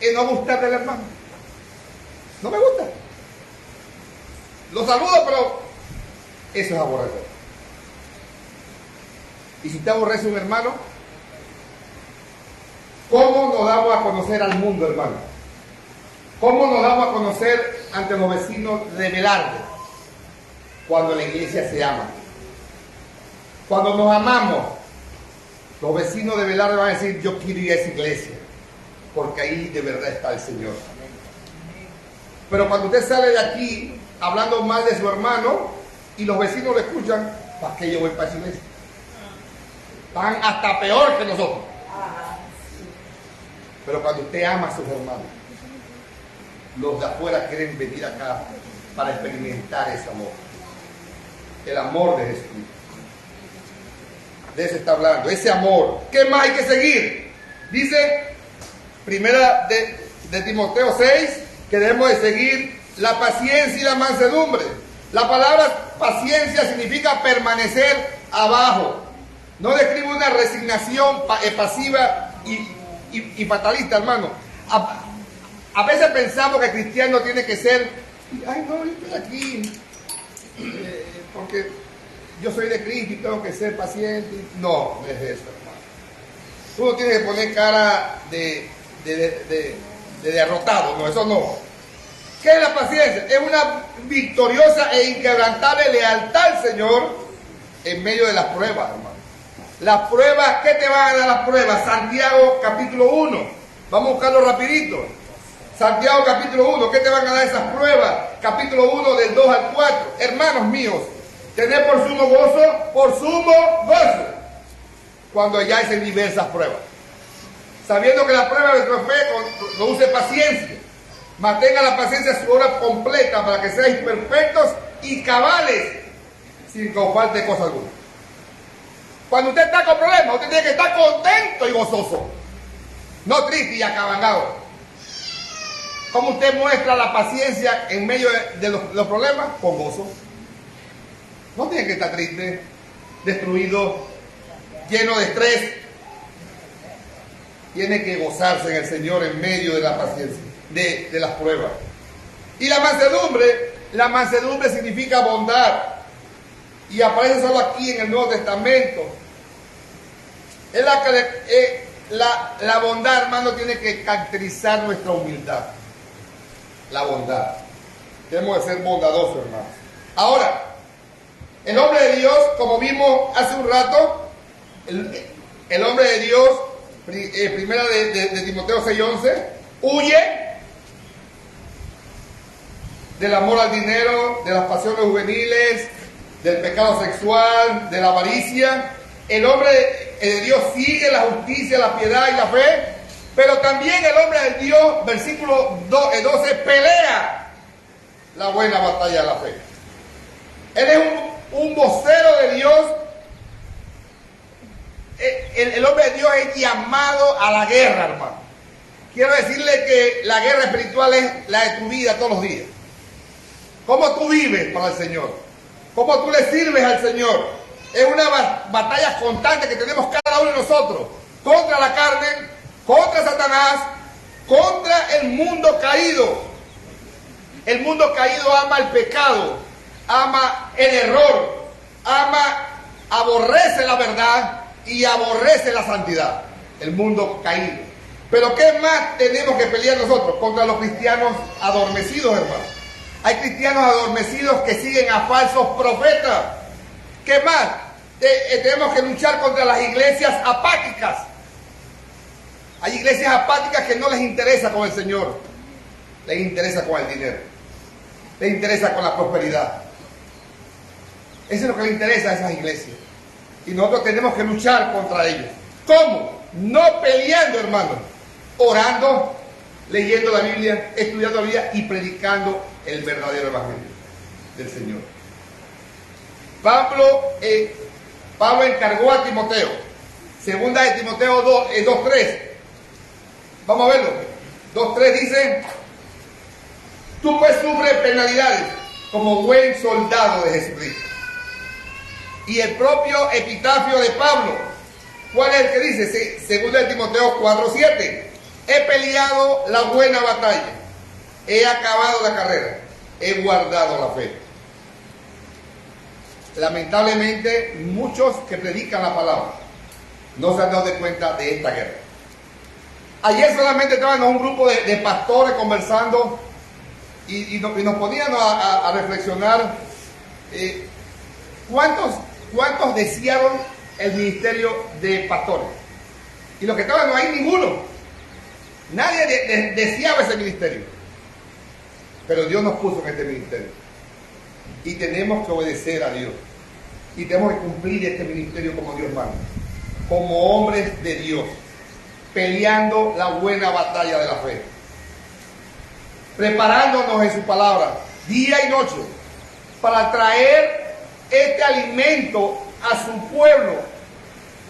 Es no gustarle al hermano. No me gusta. Lo saludo, pero eso es aborrecer. Y si te aborrece un hermano, ¿cómo nos damos a conocer al mundo, hermano? ¿Cómo nos damos a conocer ante los vecinos de Velarde? Cuando la iglesia se ama. Cuando nos amamos, los vecinos de Velarde van a decir: yo quiero ir a esa iglesia, porque ahí de verdad está el Señor. Pero cuando usted sale de aquí hablando mal de su hermano y los vecinos lo escuchan, ¿para qué yo voy para esa iglesia? Están hasta peor que nosotros. Pero cuando usted ama a sus hermanos, los de afuera quieren venir acá para experimentar ese amor. El amor de Jesucristo. De eso está hablando, ese amor. ¿Qué más hay que seguir? Dice primera de Timoteo 6 que debemos de seguir la paciencia y la mansedumbre. La palabra paciencia significa permanecer abajo. No describe una resignación pasiva y fatalista, hermano. A veces pensamos que el cristiano tiene que ser: ay, no, yo estoy aquí porque yo soy de Cristo y tengo que ser paciente. No, no es eso, hermano. Tú no tienes que poner cara de derrotado, no, eso no. ¿Qué es la paciencia? Es una victoriosa e inquebrantable lealtad al Señor en medio de las pruebas, hermano. Las pruebas, ¿qué te van a dar las pruebas? Santiago capítulo 1. Vamos a buscarlo rapidito. Santiago capítulo 1, ¿qué te van a dar esas pruebas? Capítulo 1 del 2 al 4. Hermanos míos, tened por sumo gozo, cuando halláis en diversas pruebas. Sabiendo que la prueba de vuestra fe produce paciencia. Mantenga la paciencia su obra completa para que seáis perfectos y cabales, sin que os falte cosa alguna. Cuando usted está con problemas, usted tiene que estar contento y gozoso, no triste y acabangado. ¿Cómo usted muestra la paciencia en medio de los problemas? Con gozo. No tiene que estar triste, destruido, lleno de estrés. Tiene que gozarse en el Señor en medio de la paciencia, de las pruebas. Y la mansedumbre significa bondad. Y aparece solo aquí en el Nuevo Testamento. Es la bondad, hermano, tiene que caracterizar nuestra humildad. La bondad. Tenemos que ser bondadosos, hermanos. Ahora, el hombre de Dios, como vimos hace un rato, el hombre de Dios, primera de Timoteo 6:11, huye del amor al dinero, de las pasiones juveniles, del pecado sexual, de la avaricia. El hombre de Dios sigue la justicia, la piedad y la fe, pero también el hombre de Dios, versículo 12, pelea la buena batalla de la fe. Él es un vocero de Dios. El hombre de Dios es llamado a la guerra, hermano. Quiero decirle que la guerra espiritual es la de tu vida todos los días. ¿Cómo tú vives para el Señor? ¿Cómo tú le sirves al Señor? Es una batalla constante que tenemos cada uno de nosotros. Contra la carne, contra Satanás, contra el mundo caído. El mundo caído ama el pecado, ama el error, aborrece la verdad y aborrece la santidad. El mundo caído. Pero ¿qué más tenemos que pelear nosotros? Contra los cristianos adormecidos, hermano. Hay cristianos adormecidos que siguen a falsos profetas. ¿Qué más? Tenemos que luchar contra las iglesias apáticas. Hay iglesias apáticas que no les interesa con el Señor. Les interesa con el dinero. Les interesa con la prosperidad. Eso es lo que les interesa a esas iglesias. Y nosotros tenemos que luchar contra ellos. ¿Cómo? No peleando, hermanos. Orando, leyendo la Biblia, estudiando la Biblia y predicando el verdadero evangelio del Señor. Pablo Pablo encargó a Timoteo. Segunda de Timoteo 2:3. Vamos a verlo. 2:3 dice: tú pues sufres penalidades como buen soldado de Jesucristo. Y el propio epitafio de Pablo, ¿cuál es el que dice? Segunda de Timoteo 4:7. He peleado la buena batalla, he acabado la carrera, he guardado la fe. Lamentablemente, muchos que predican la palabra no se han dado cuenta de esta guerra. Ayer solamente estábamos un grupo de pastores conversando y nos ponían a reflexionar cuántos desearon el ministerio de pastores. Y los que estaban no hay ninguno. Nadie deseaba ese ministerio. Pero Dios nos puso en este ministerio. Y tenemos que obedecer a Dios. Y tenemos que cumplir este ministerio como Dios manda. Como hombres de Dios. Peleando la buena batalla de la fe. Preparándonos en su palabra. Día y noche. Para traer este alimento a su pueblo.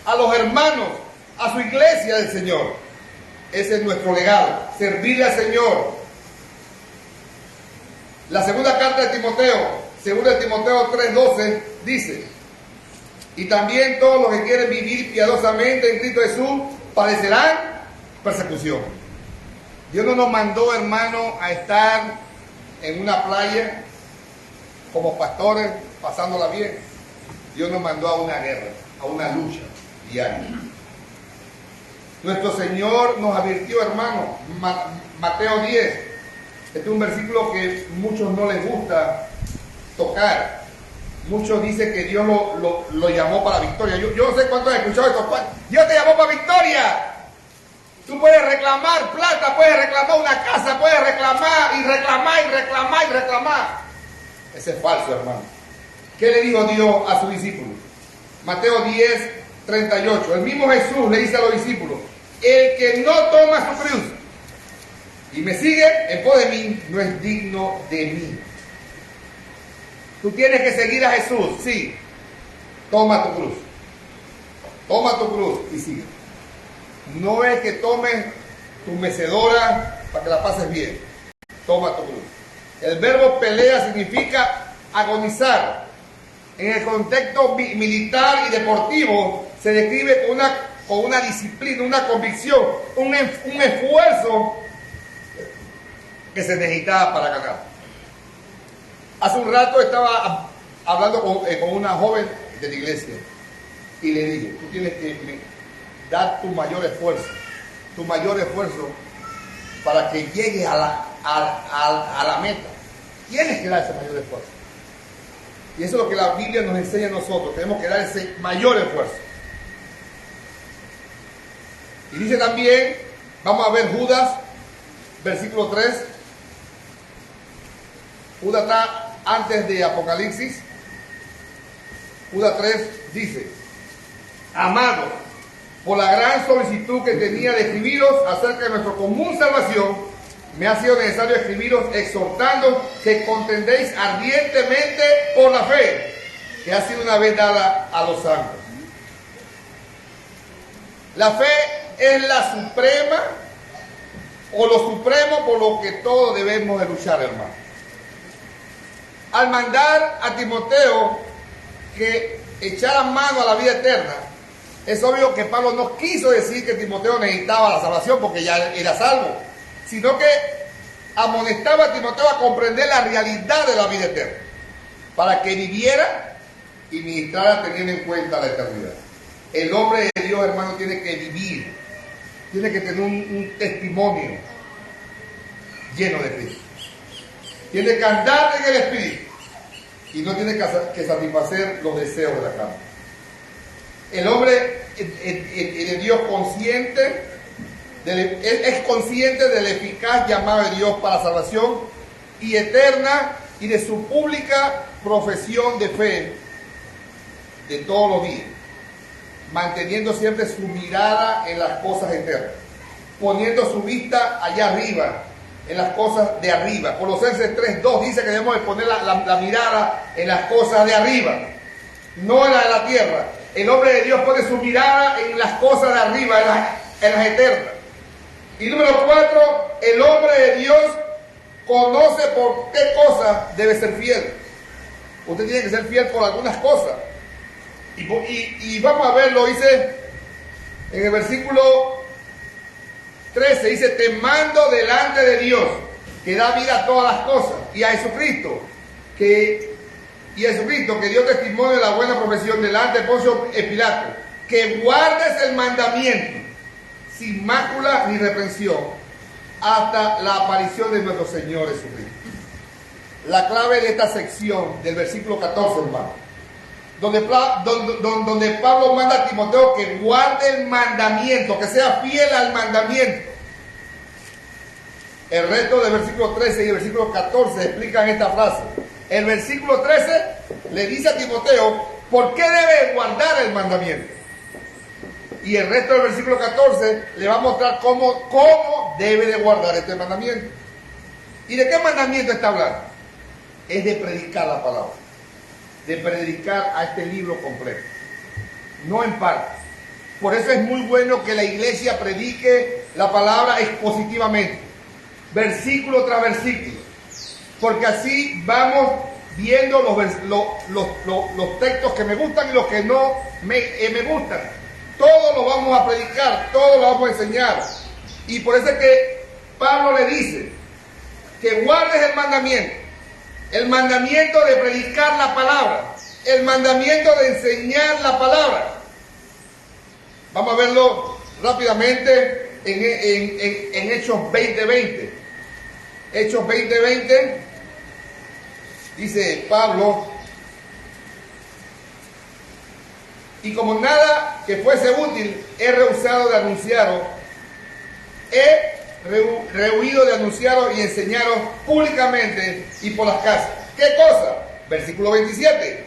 A los hermanos. A su iglesia del Señor. Ese es nuestro legado. Servirle al Señor. La segunda carta de Timoteo. Segunda de Timoteo 3:12 dice: y también todos los que quieren vivir piadosamente en Cristo Jesús padecerán persecución. Dios no nos mandó, hermano, a estar en una playa como pastores pasándola bien. Dios nos mandó a una guerra, a una lucha diaria. Nuestro Señor nos advirtió, hermano, Mateo 10. Este es un versículo que muchos no les gusta tocar. Muchos dicen que Dios lo llamó para victoria. Yo no sé cuántos han escuchado esto. Dios te llamó para victoria. Tú puedes reclamar plata, puedes reclamar una casa, puedes reclamar y reclamar y reclamar y reclamar. Ese es falso, hermano. ¿Qué le dijo Dios a sus discípulos? Mateo 10:38. El mismo Jesús le dice a los discípulos: el que no toma su cruz y me sigue en pos de mí, no es digno de mí. Tú tienes que seguir a Jesús, sí. Toma tu cruz. Toma tu cruz y sigue. No es que tomes tu mecedora para que la pases bien. Toma tu cruz. El verbo pelea significa agonizar. En el contexto militar y deportivo se describe con una disciplina, una convicción, un esfuerzo que se necesitaba para ganar. Hace un rato estaba hablando con una joven de la iglesia y le dije: tú tienes que dar tu mayor esfuerzo para que llegues a la meta. Tienes que dar ese mayor esfuerzo. Y eso es lo que la Biblia nos enseña a nosotros. Tenemos que dar ese mayor esfuerzo. Y dice también, vamos a ver Judas, versículo 3. Judas está antes de Apocalipsis. Judas 3 dice: amados, por la gran solicitud que tenía de escribiros acerca de nuestra común salvación, me ha sido necesario escribiros exhortando que contendéis ardientemente por la fe que ha sido una vez dada a los santos. La fe es la suprema o lo supremo por lo que todos debemos de luchar, hermano. Al mandar a Timoteo que echara mano a la vida eterna, es obvio que Pablo no quiso decir que Timoteo necesitaba la salvación porque ya era salvo, sino que amonestaba a Timoteo a comprender la realidad de la vida eterna, para que viviera y ministrara teniendo en cuenta la eternidad. El hombre de Dios, hermano, tiene que vivir, tiene que tener un testimonio lleno de Cristo. Tiene que andar en el Espíritu y no tiene que satisfacer los deseos de la carne. El hombre de Dios es consciente del eficaz llamado de Dios para salvación y eterna y de su pública profesión de fe de todos los días, manteniendo siempre su mirada en las cosas eternas, poniendo su vista allá arriba, en las cosas de arriba. Colosenses 3:2 dice que debemos de poner la mirada en las cosas de arriba, no en la de la tierra. El hombre de Dios pone su mirada en las cosas de arriba, en las eternas. Y número 4, el hombre de Dios conoce por qué cosa debe ser fiel. Usted tiene que ser fiel por algunas cosas. Y vamos a verlo, dice en el versículo 13, dice, te mando delante de Dios, que da vida a todas las cosas, y a Jesucristo, que dio testimonio de la buena profesión delante de Poncio Pilato, que guardes el mandamiento, sin mácula ni reprensión, hasta la aparición de nuestro Señor Jesucristo. La clave de esta sección, del versículo 14, hermano, donde Pablo manda a Timoteo que guarde el mandamiento, que sea fiel al mandamiento. El resto del versículo 13 y el versículo 14 explican esta frase. El versículo 13 le dice a Timoteo por qué debe guardar el mandamiento. Y el resto del versículo 14 le va a mostrar cómo debe de guardar este mandamiento. ¿Y de qué mandamiento está hablando? Es de predicar la palabra. De predicar a este libro completo. No en partes. Por eso es muy bueno que la iglesia predique la palabra expositivamente. Versículo tras versículo. Porque así vamos viendo los textos que me gustan y los que no me gustan. Todos los vamos a predicar, todos los vamos a enseñar. Y por eso es que Pablo le dice que guardes el mandamiento de predicar la palabra, el mandamiento de enseñar la palabra. Vamos a verlo rápidamente en Hechos 20:20. Hechos 20:20 dice Pablo, y como nada que fuese útil, he rehusado de anunciaros, rehuido de anunciaros y enseñaros públicamente y por las casas. ¿Qué cosa? Versículo 27.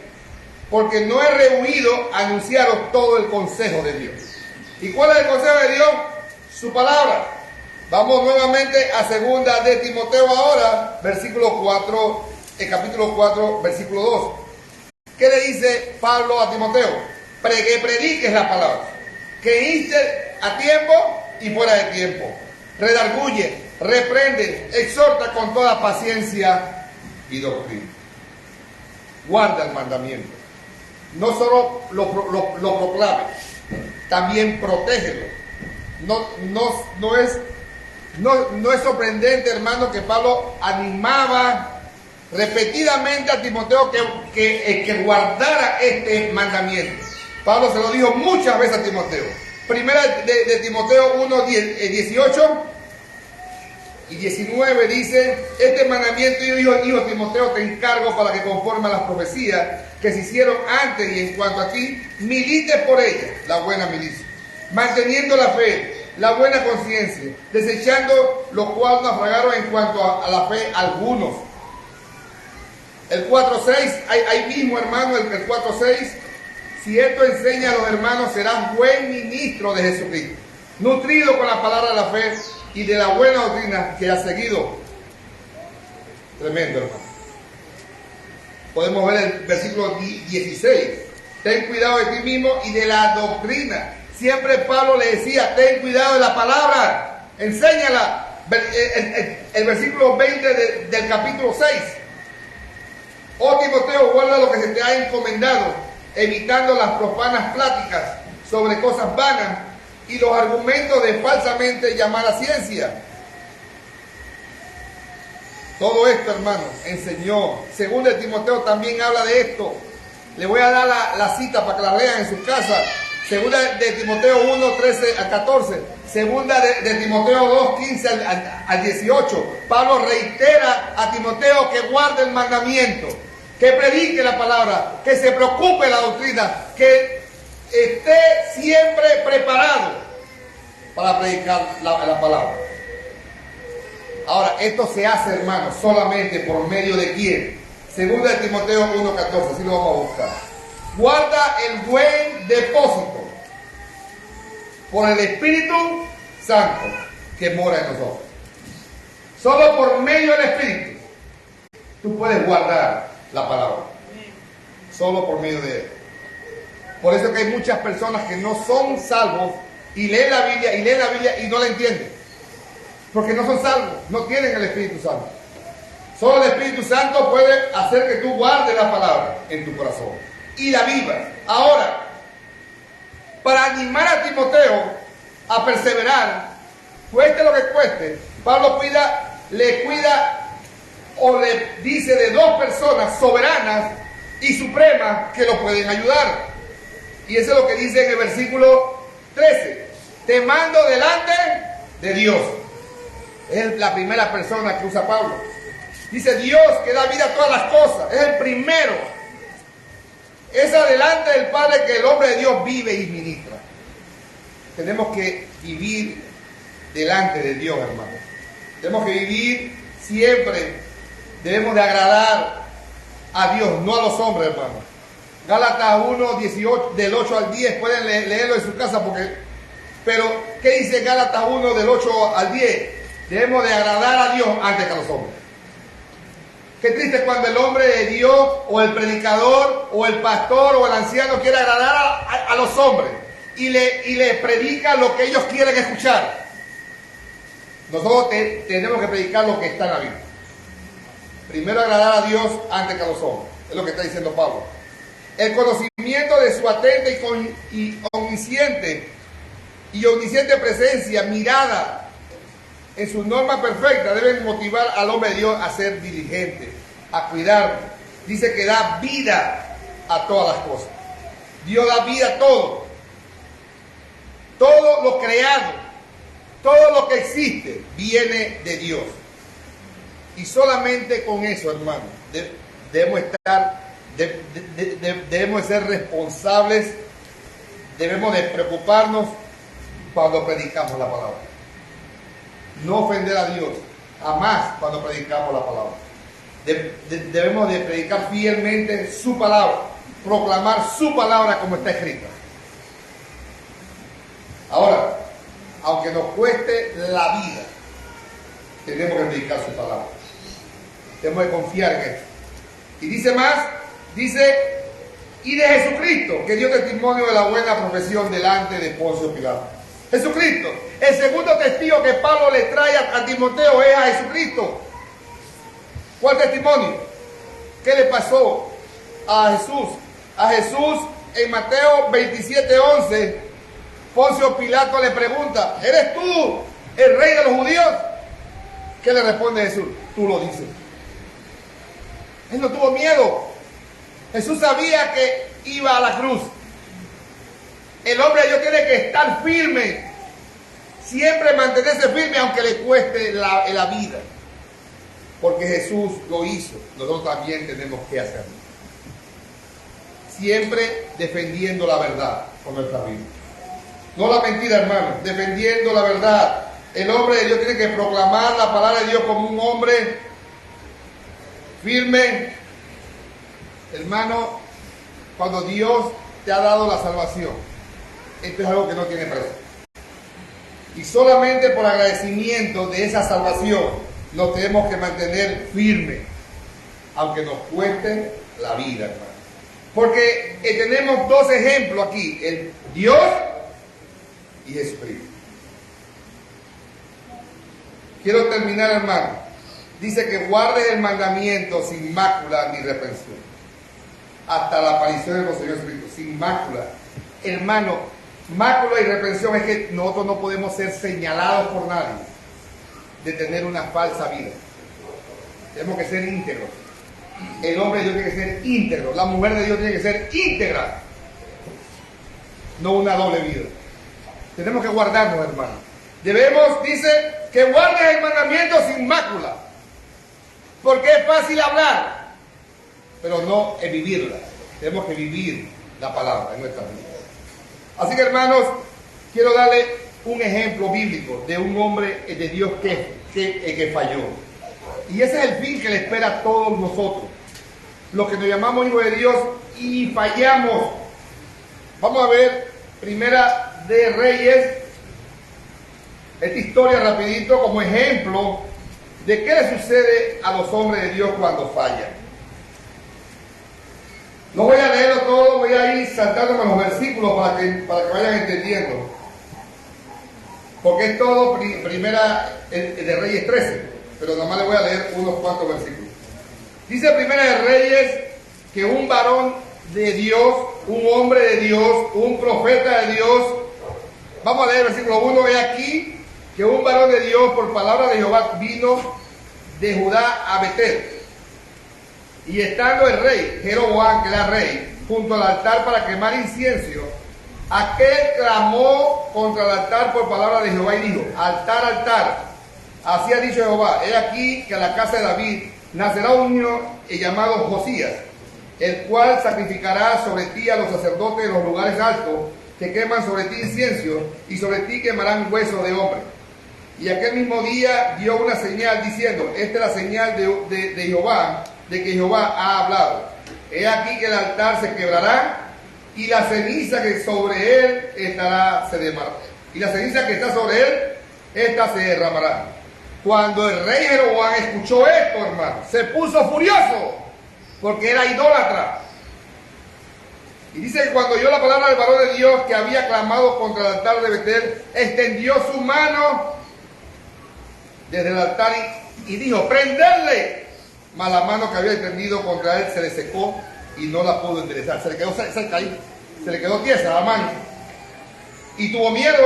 Porque no he rehuido anunciaros todo el consejo de Dios. ¿Y cuál es el consejo de Dios? Su palabra. Vamos nuevamente a segunda de Timoteo ahora, versículo 4, capítulo 4, versículo 2. ¿Qué le dice Pablo a Timoteo? Que prediques la palabra, que inste a tiempo y fuera de tiempo. Redarguye, reprende, exhorta con toda paciencia y doctrina. Guarda el mandamiento. No solo lo proclame, también protégelo. No es sorprendente, hermano, que Pablo animaba repetidamente a Timoteo que guardara este mandamiento. Pablo se lo dijo muchas veces a Timoteo. Primera de Timoteo 1, 18 y 19 dice, este mandamiento yo hijo Timoteo te encargo para que conforme a las profecías que se hicieron antes y en cuanto a ti, milites por ella, la buena milicia, manteniendo la fe, la buena conciencia, desechando lo cual naufragaron en cuanto a la fe algunos. El 4.6, ahí mismo, hermano, el 4.6, si esto enseña a los hermanos, serás buen ministro de Jesucristo, nutrido con la palabra de la fe y de la buena doctrina que has seguido. Tremendo, hermano. Podemos ver el versículo 16. Ten cuidado de ti mismo y de la doctrina. Siempre Pablo le decía, ten cuidado de la palabra, enséñala. El versículo 20 del capítulo 6. Oh Timoteo, guarda lo que se te ha encomendado, evitando las profanas pláticas sobre cosas vanas y los argumentos de falsamente llamada ciencia. Todo esto, hermano, enseñó. Segunda de Timoteo también habla de esto. Le voy a dar la cita para que la lean en sus casas. Segunda de Timoteo 1, 13 a 14. Segunda de Timoteo 2, 15 al 18. Pablo reitera a Timoteo que guarde el mandamiento, que predique la palabra, que se preocupe la doctrina, que esté siempre preparado para predicar la palabra. Ahora, esto se hace, hermano, solamente por medio de quién. Segunda de Timoteo 1:14, así lo vamos a buscar. Guarda el buen depósito por el Espíritu Santo que mora en nosotros. Solo por medio del Espíritu tú puedes guardar la palabra. Solo por medio de él. Por eso es que hay muchas personas que no son salvos y leen la Biblia y no la entienden. Porque no son salvos, no tienen el Espíritu Santo. Solo el Espíritu Santo puede hacer que tú guardes la palabra en tu corazón y la vivas. Ahora, para animar a Timoteo a perseverar, cueste lo que cueste, Pablo le dice de dos personas soberanas y supremas que lo pueden ayudar. Y eso es lo que dice en el versículo 13. Te mando delante de Dios. Es la primera persona que usa Pablo. Dice Dios que da vida a todas las cosas. Es el primero. Es adelante del Padre que el hombre de Dios vive y ministra. Tenemos que vivir delante de Dios, hermano. Tenemos que vivir siempre. Debemos de agradar a Dios, no a los hombres, hermano. Gálatas 1, 18, del 8 al 10. Pueden leerlo en su casa pero, ¿qué dice Gálatas 1 del 8 al 10? Debemos de agradar a Dios antes que a los hombres. Qué triste cuando el hombre de Dios, o el predicador, o el pastor, o el anciano quiere agradar a los hombres y le predica lo que ellos quieren escuchar. Nosotros tenemos que predicar lo que está en la Biblia. Primero agradar a Dios antes que a los hombres. Es lo que está diciendo Pablo. El conocimiento de su atenta y omnisciente presencia, mirada en su norma perfecta, deben motivar al hombre de Dios a ser diligente, a cuidar. Dice que da vida a todas las cosas. Dios da vida a todo. Todo lo creado, todo lo que existe, viene de Dios. Y solamente con eso, hermano, debemos debemos ser responsables, debemos de preocuparnos cuando predicamos la palabra. No ofender a Dios, jamás cuando predicamos la palabra. Debemos de predicar fielmente su palabra, proclamar su palabra como está escrita. Ahora, aunque nos cueste la vida, tenemos que predicar su palabra. Tenemos que confiar en esto. Y dice más, y de Jesucristo, que dio testimonio de la buena profesión delante de Poncio Pilato. Jesucristo, el segundo testigo que Pablo le trae a Timoteo es a Jesucristo. ¿Cuál testimonio? ¿Qué le pasó a Jesús? A Jesús en Mateo 27:11, Poncio Pilato le pregunta, ¿eres tú el rey de los judíos? ¿Qué le responde Jesús? Tú lo dices. Él no tuvo miedo. Jesús sabía que iba a la cruz. El hombre de Dios tiene que estar firme. Siempre mantenerse firme aunque le cueste la vida. Porque Jesús lo hizo. Nosotros también tenemos que hacerlo. Siempre defendiendo la verdad con nuestra vida. No la mentira, hermano. Defendiendo la verdad. El hombre de Dios tiene que proclamar la palabra de Dios como un hombre firme. Hermano, cuando Dios te ha dado la salvación, esto es algo que no tiene precio. Y solamente por agradecimiento de esa salvación nos tenemos que mantener firmes, aunque nos cueste la vida, hermano. Porque tenemos dos ejemplos aquí, el Dios y Jesucristo. Quiero terminar, hermano. Dice que guardes el mandamiento sin mácula ni reprensión, hasta la aparición de nuestro Señor Jesucristo, sin mácula. Hermano, mácula y reprensión es que nosotros no podemos ser señalados por nadie de tener una falsa vida. Tenemos que ser íntegros. El hombre de Dios tiene que ser íntegro. La mujer de Dios tiene que ser íntegra. No una doble vida. Tenemos que guardarnos, hermano. Debemos, dice, que guardes el mandamiento sin mácula. Porque es fácil hablar, pero no es vivirla. Tenemos que vivir la palabra en nuestra vida. Así que, hermanos, quiero darle un ejemplo bíblico de un hombre de Dios que falló. Y ese es el fin que le espera a todos nosotros, los que nos llamamos hijos de Dios y fallamos. Vamos a ver Primera de Reyes, esta historia rapidito como ejemplo de qué le sucede a los hombres de Dios cuando fallan. No voy a leerlo todo, yo voy a ir saltándome los versículos para que vayan entendiendo. Porque es todo primera de Reyes 13, pero nada más le voy a leer unos cuantos versículos. Dice primera de Reyes que un varón de Dios, un hombre de Dios, un profeta de Dios. Vamos a leer el versículo 1. He aquí que un varón de Dios por palabra de Jehová vino de Judá a Betel. Y estando el rey Jeroboam, que era rey, junto al altar para quemar incienso, aquel clamó contra el altar por palabra de Jehová y dijo: altar, altar, así ha dicho Jehová, he aquí que a la casa de David nacerá un niño llamado Josías, el cual sacrificará sobre ti a los sacerdotes de los lugares altos, que queman sobre ti incienso, y sobre ti quemarán hueso de hombre. Y aquel mismo día dio una señal diciendo: esta es la señal de Jehová, de que Jehová ha hablado. He aquí que el altar se quebrará, y la ceniza que sobre él estará se derramará. Y la ceniza que está sobre él, esta se derramará. Cuando el rey Jeroboam escuchó esto, hermano, se puso furioso, porque era idólatra. Y dice que cuando oyó la palabra del varón de Dios que había clamado contra el altar de Betel, extendió su mano desde el altar y dijo: prenderle. Mas la mano que había extendido contra él se le secó y no la pudo enderezar. Se le quedó cerca ahí, se le quedó tiesa la mano. Y tuvo miedo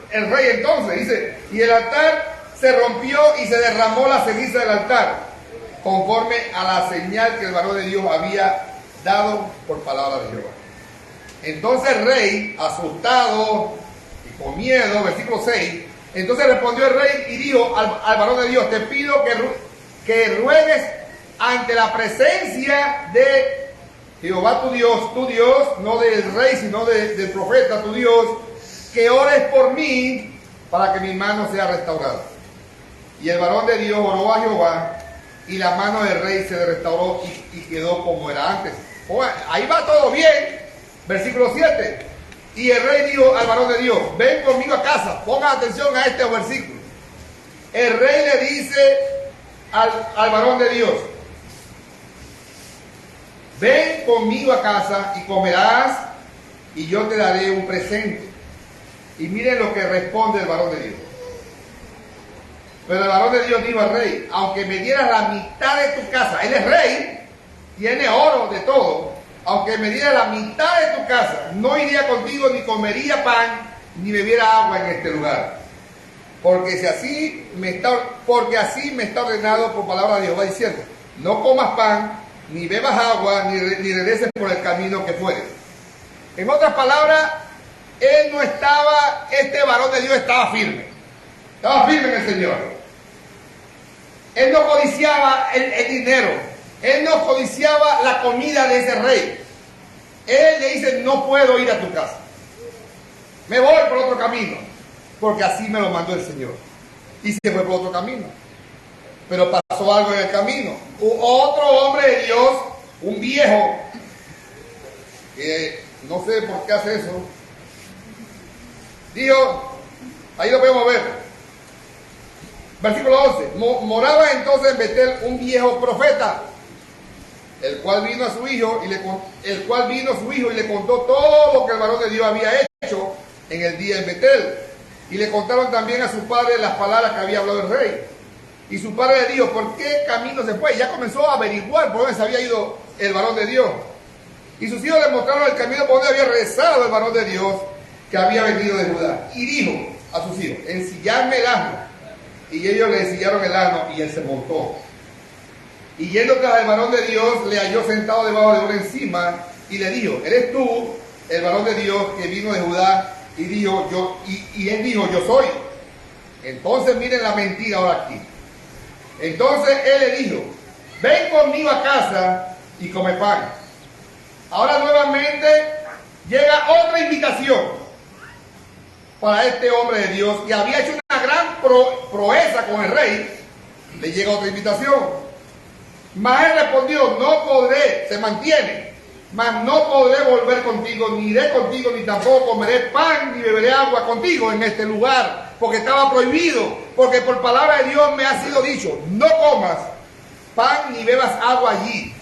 el rey entonces, dice, y el altar se rompió y se derramó la ceniza del altar, conforme a la señal que el varón de Dios había dado por palabra de Jehová. Entonces el rey, asustado y con miedo, versículo 6, entonces respondió el rey y dijo al varón de Dios: te pido que ruegues ante la presencia de Jehová tu Dios, no del rey, sino del profeta tu Dios, que ores por mí para que mi mano sea restaurada. Y el varón de Dios oró a Jehová, y la mano del rey se restauró y quedó como era antes. Ahí va todo bien. Versículo 7. Y el rey dijo al varón de Dios: ven conmigo a casa. Pongan atención a este versículo. El rey le dice al varón de Dios: ven conmigo a casa y comerás, y yo te daré un presente. Y miren lo que responde el varón de Dios. Pero el varón de Dios dijo al rey: aunque me dieras la mitad de tu casa, él es rey, tiene oro de todo, aunque me dieras la mitad de tu casa, no iría contigo, ni comería pan, ni bebiera agua en este lugar. Porque así me está ordenado por palabra de Jehová, diciendo: no comas pan, ni bebas agua, ni regreses por el camino que fueres. En otras palabras, este varón de Dios estaba firme. Estaba firme en el Señor. Él no codiciaba el dinero. Él no codiciaba la comida de ese rey. Él le dice: no puedo ir a tu casa. Me voy por otro camino. Porque así me lo mandó el Señor. Y se fue por otro camino. Pero pasó algo en el camino. Otro hombre de Dios, un viejo, que no sé por qué hace eso, dijo, ahí lo podemos ver, versículo 11, moraba entonces en Betel un viejo profeta, el cual vino su hijo y le contó todo lo que el varón de Dios había hecho en el día en Betel. Y le contaron también a su padre las palabras que había hablado el rey. Y su padre le dijo: ¿por qué camino se fue? Y ya comenzó a averiguar por dónde se había ido el varón de Dios. Y sus hijos le mostraron el camino por donde había regresado el varón de Dios que había venido de Judá. Y dijo a sus hijos: ensilladme el asno. Y ellos le ensillaron el asno y él se montó. Y yendo tras el varón de Dios, le halló sentado debajo de una encima y le dijo: ¿eres tú el varón de Dios que vino de Judá? Y él dijo: yo soy. Entonces miren la mentira ahora aquí. Entonces él le dijo: ven conmigo a casa y come pan. Ahora nuevamente llega otra invitación para este hombre de Dios que había hecho una gran proeza con el rey. Le llega otra invitación. Mas él respondió: no podré, se mantiene, mas no podré volver contigo, ni iré contigo, ni tampoco comeré pan, ni beberé agua contigo en este lugar, porque estaba prohibido, porque por palabra de Dios me ha sido dicho: no comas pan ni bebas agua allí,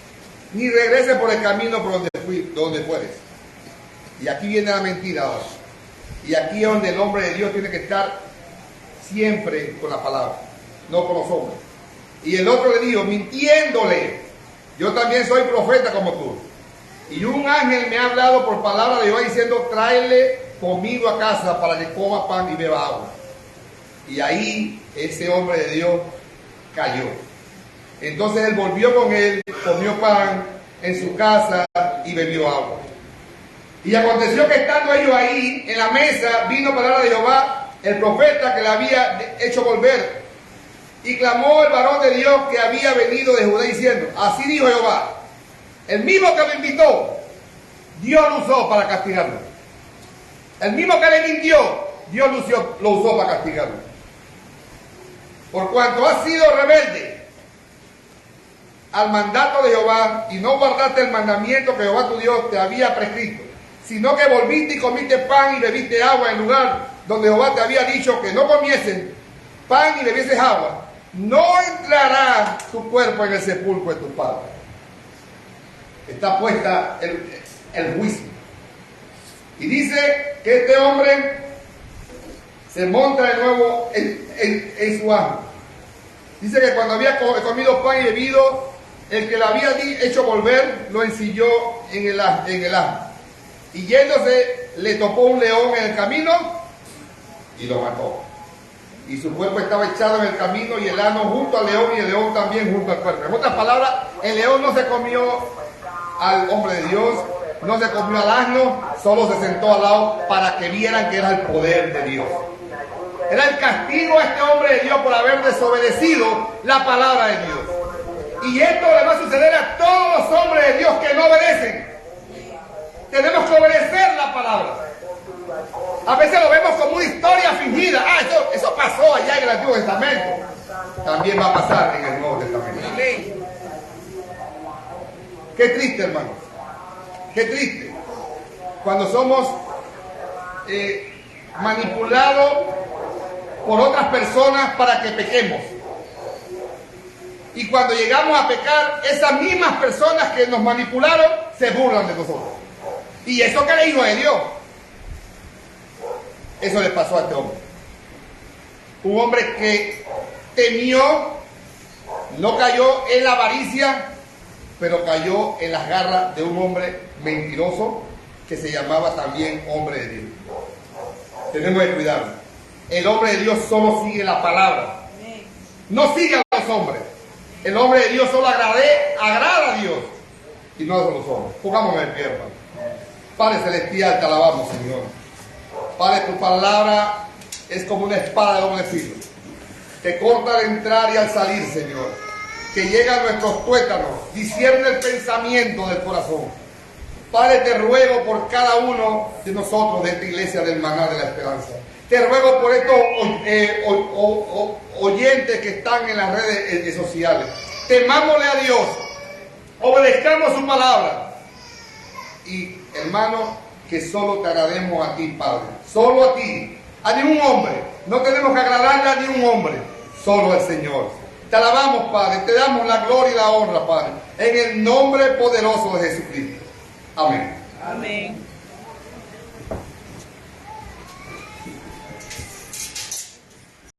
ni regreses por el camino por donde fueres. Y aquí viene la mentira ahora. Y aquí es donde el hombre de Dios tiene que estar siempre con la palabra, no con los hombres. Y el otro le dijo, mintiéndole, yo también soy profeta como tú. Y un ángel me ha hablado por palabra de Jehová diciendo, tráele conmigo a casa para que coma pan y beba agua. Y ahí ese hombre de Dios cayó. Entonces él volvió con él, comió pan en su casa y bebió agua. Y aconteció que estando ellos ahí en la mesa, vino palabra de Jehová, el profeta que le había hecho volver. Y clamó el varón de Dios que había venido de Judá diciendo, así dijo Jehová, el mismo que lo invitó, Dios lo usó para castigarlo. El mismo que le mintió, Dios lo usó para castigarlo. Por cuanto has sido rebelde al mandato de Jehová y no guardaste el mandamiento que Jehová tu Dios te había prescrito, sino que volviste y comiste pan y bebiste agua en lugar donde Jehová te había dicho que no comiesen pan y bebieses agua, no entrará tu cuerpo en el sepulcro de tu padre. Está puesta el juicio. Y dice que este hombre se monta de nuevo en su asno. Dice que cuando había comido pan y bebido, el que le había hecho volver lo ensilló en el asno. Y yéndose, le topó un león en el camino y lo mató. Y su cuerpo estaba echado en el camino y el asno junto al león y el león también junto al cuerpo. En otras palabras, el león no se comió al hombre de Dios, no se comió al asno, solo se sentó al lado para que vieran que era el poder de Dios. Era el castigo a este hombre de Dios por haber desobedecido la palabra de Dios. Y esto le va a suceder a todos los hombres de Dios que no obedecen. Tenemos que obedecer la palabra. A veces lo vemos como una historia fingida. Eso pasó allá en el Antiguo Testamento. También va a pasar en el Nuevo Testamento. Qué triste, hermanos. Qué triste. Cuando somos manipulados por otras personas para que pequemos. Y cuando llegamos a pecar, esas mismas personas que nos manipularon se burlan de nosotros. ¿Y eso qué le dijo a Dios? Eso le pasó a este hombre. Un hombre que temió, no cayó en la avaricia, pero cayó en las garras de un hombre mentiroso que se llamaba también hombre de Dios. Tenemos que cuidarnos. El hombre de Dios solo sigue la palabra. No sigue a los hombres. El hombre de Dios solo agrada a Dios y no a los hombres. Pongámonos en pie, hermano. Padre celestial, te alabamos, Señor. Padre, tu palabra es como una espada de doble filo, que corta al entrar y al salir, Señor, que llega a nuestros tuétanos, discierne el pensamiento del corazón. Padre, te ruego por cada uno de nosotros de esta iglesia del Maná de la Esperanza. Te ruego por estos oyentes que están en las redes sociales. Temámosle a Dios, obedezcamos su palabra y, hermano, que solo te agrademos a ti, Padre. Solo a ti, a ningún hombre. No tenemos que agradarle a ningún hombre, solo al Señor. Te alabamos, Padre, te damos la gloria y la honra, Padre, en el nombre poderoso de Jesucristo. Amén. Amén.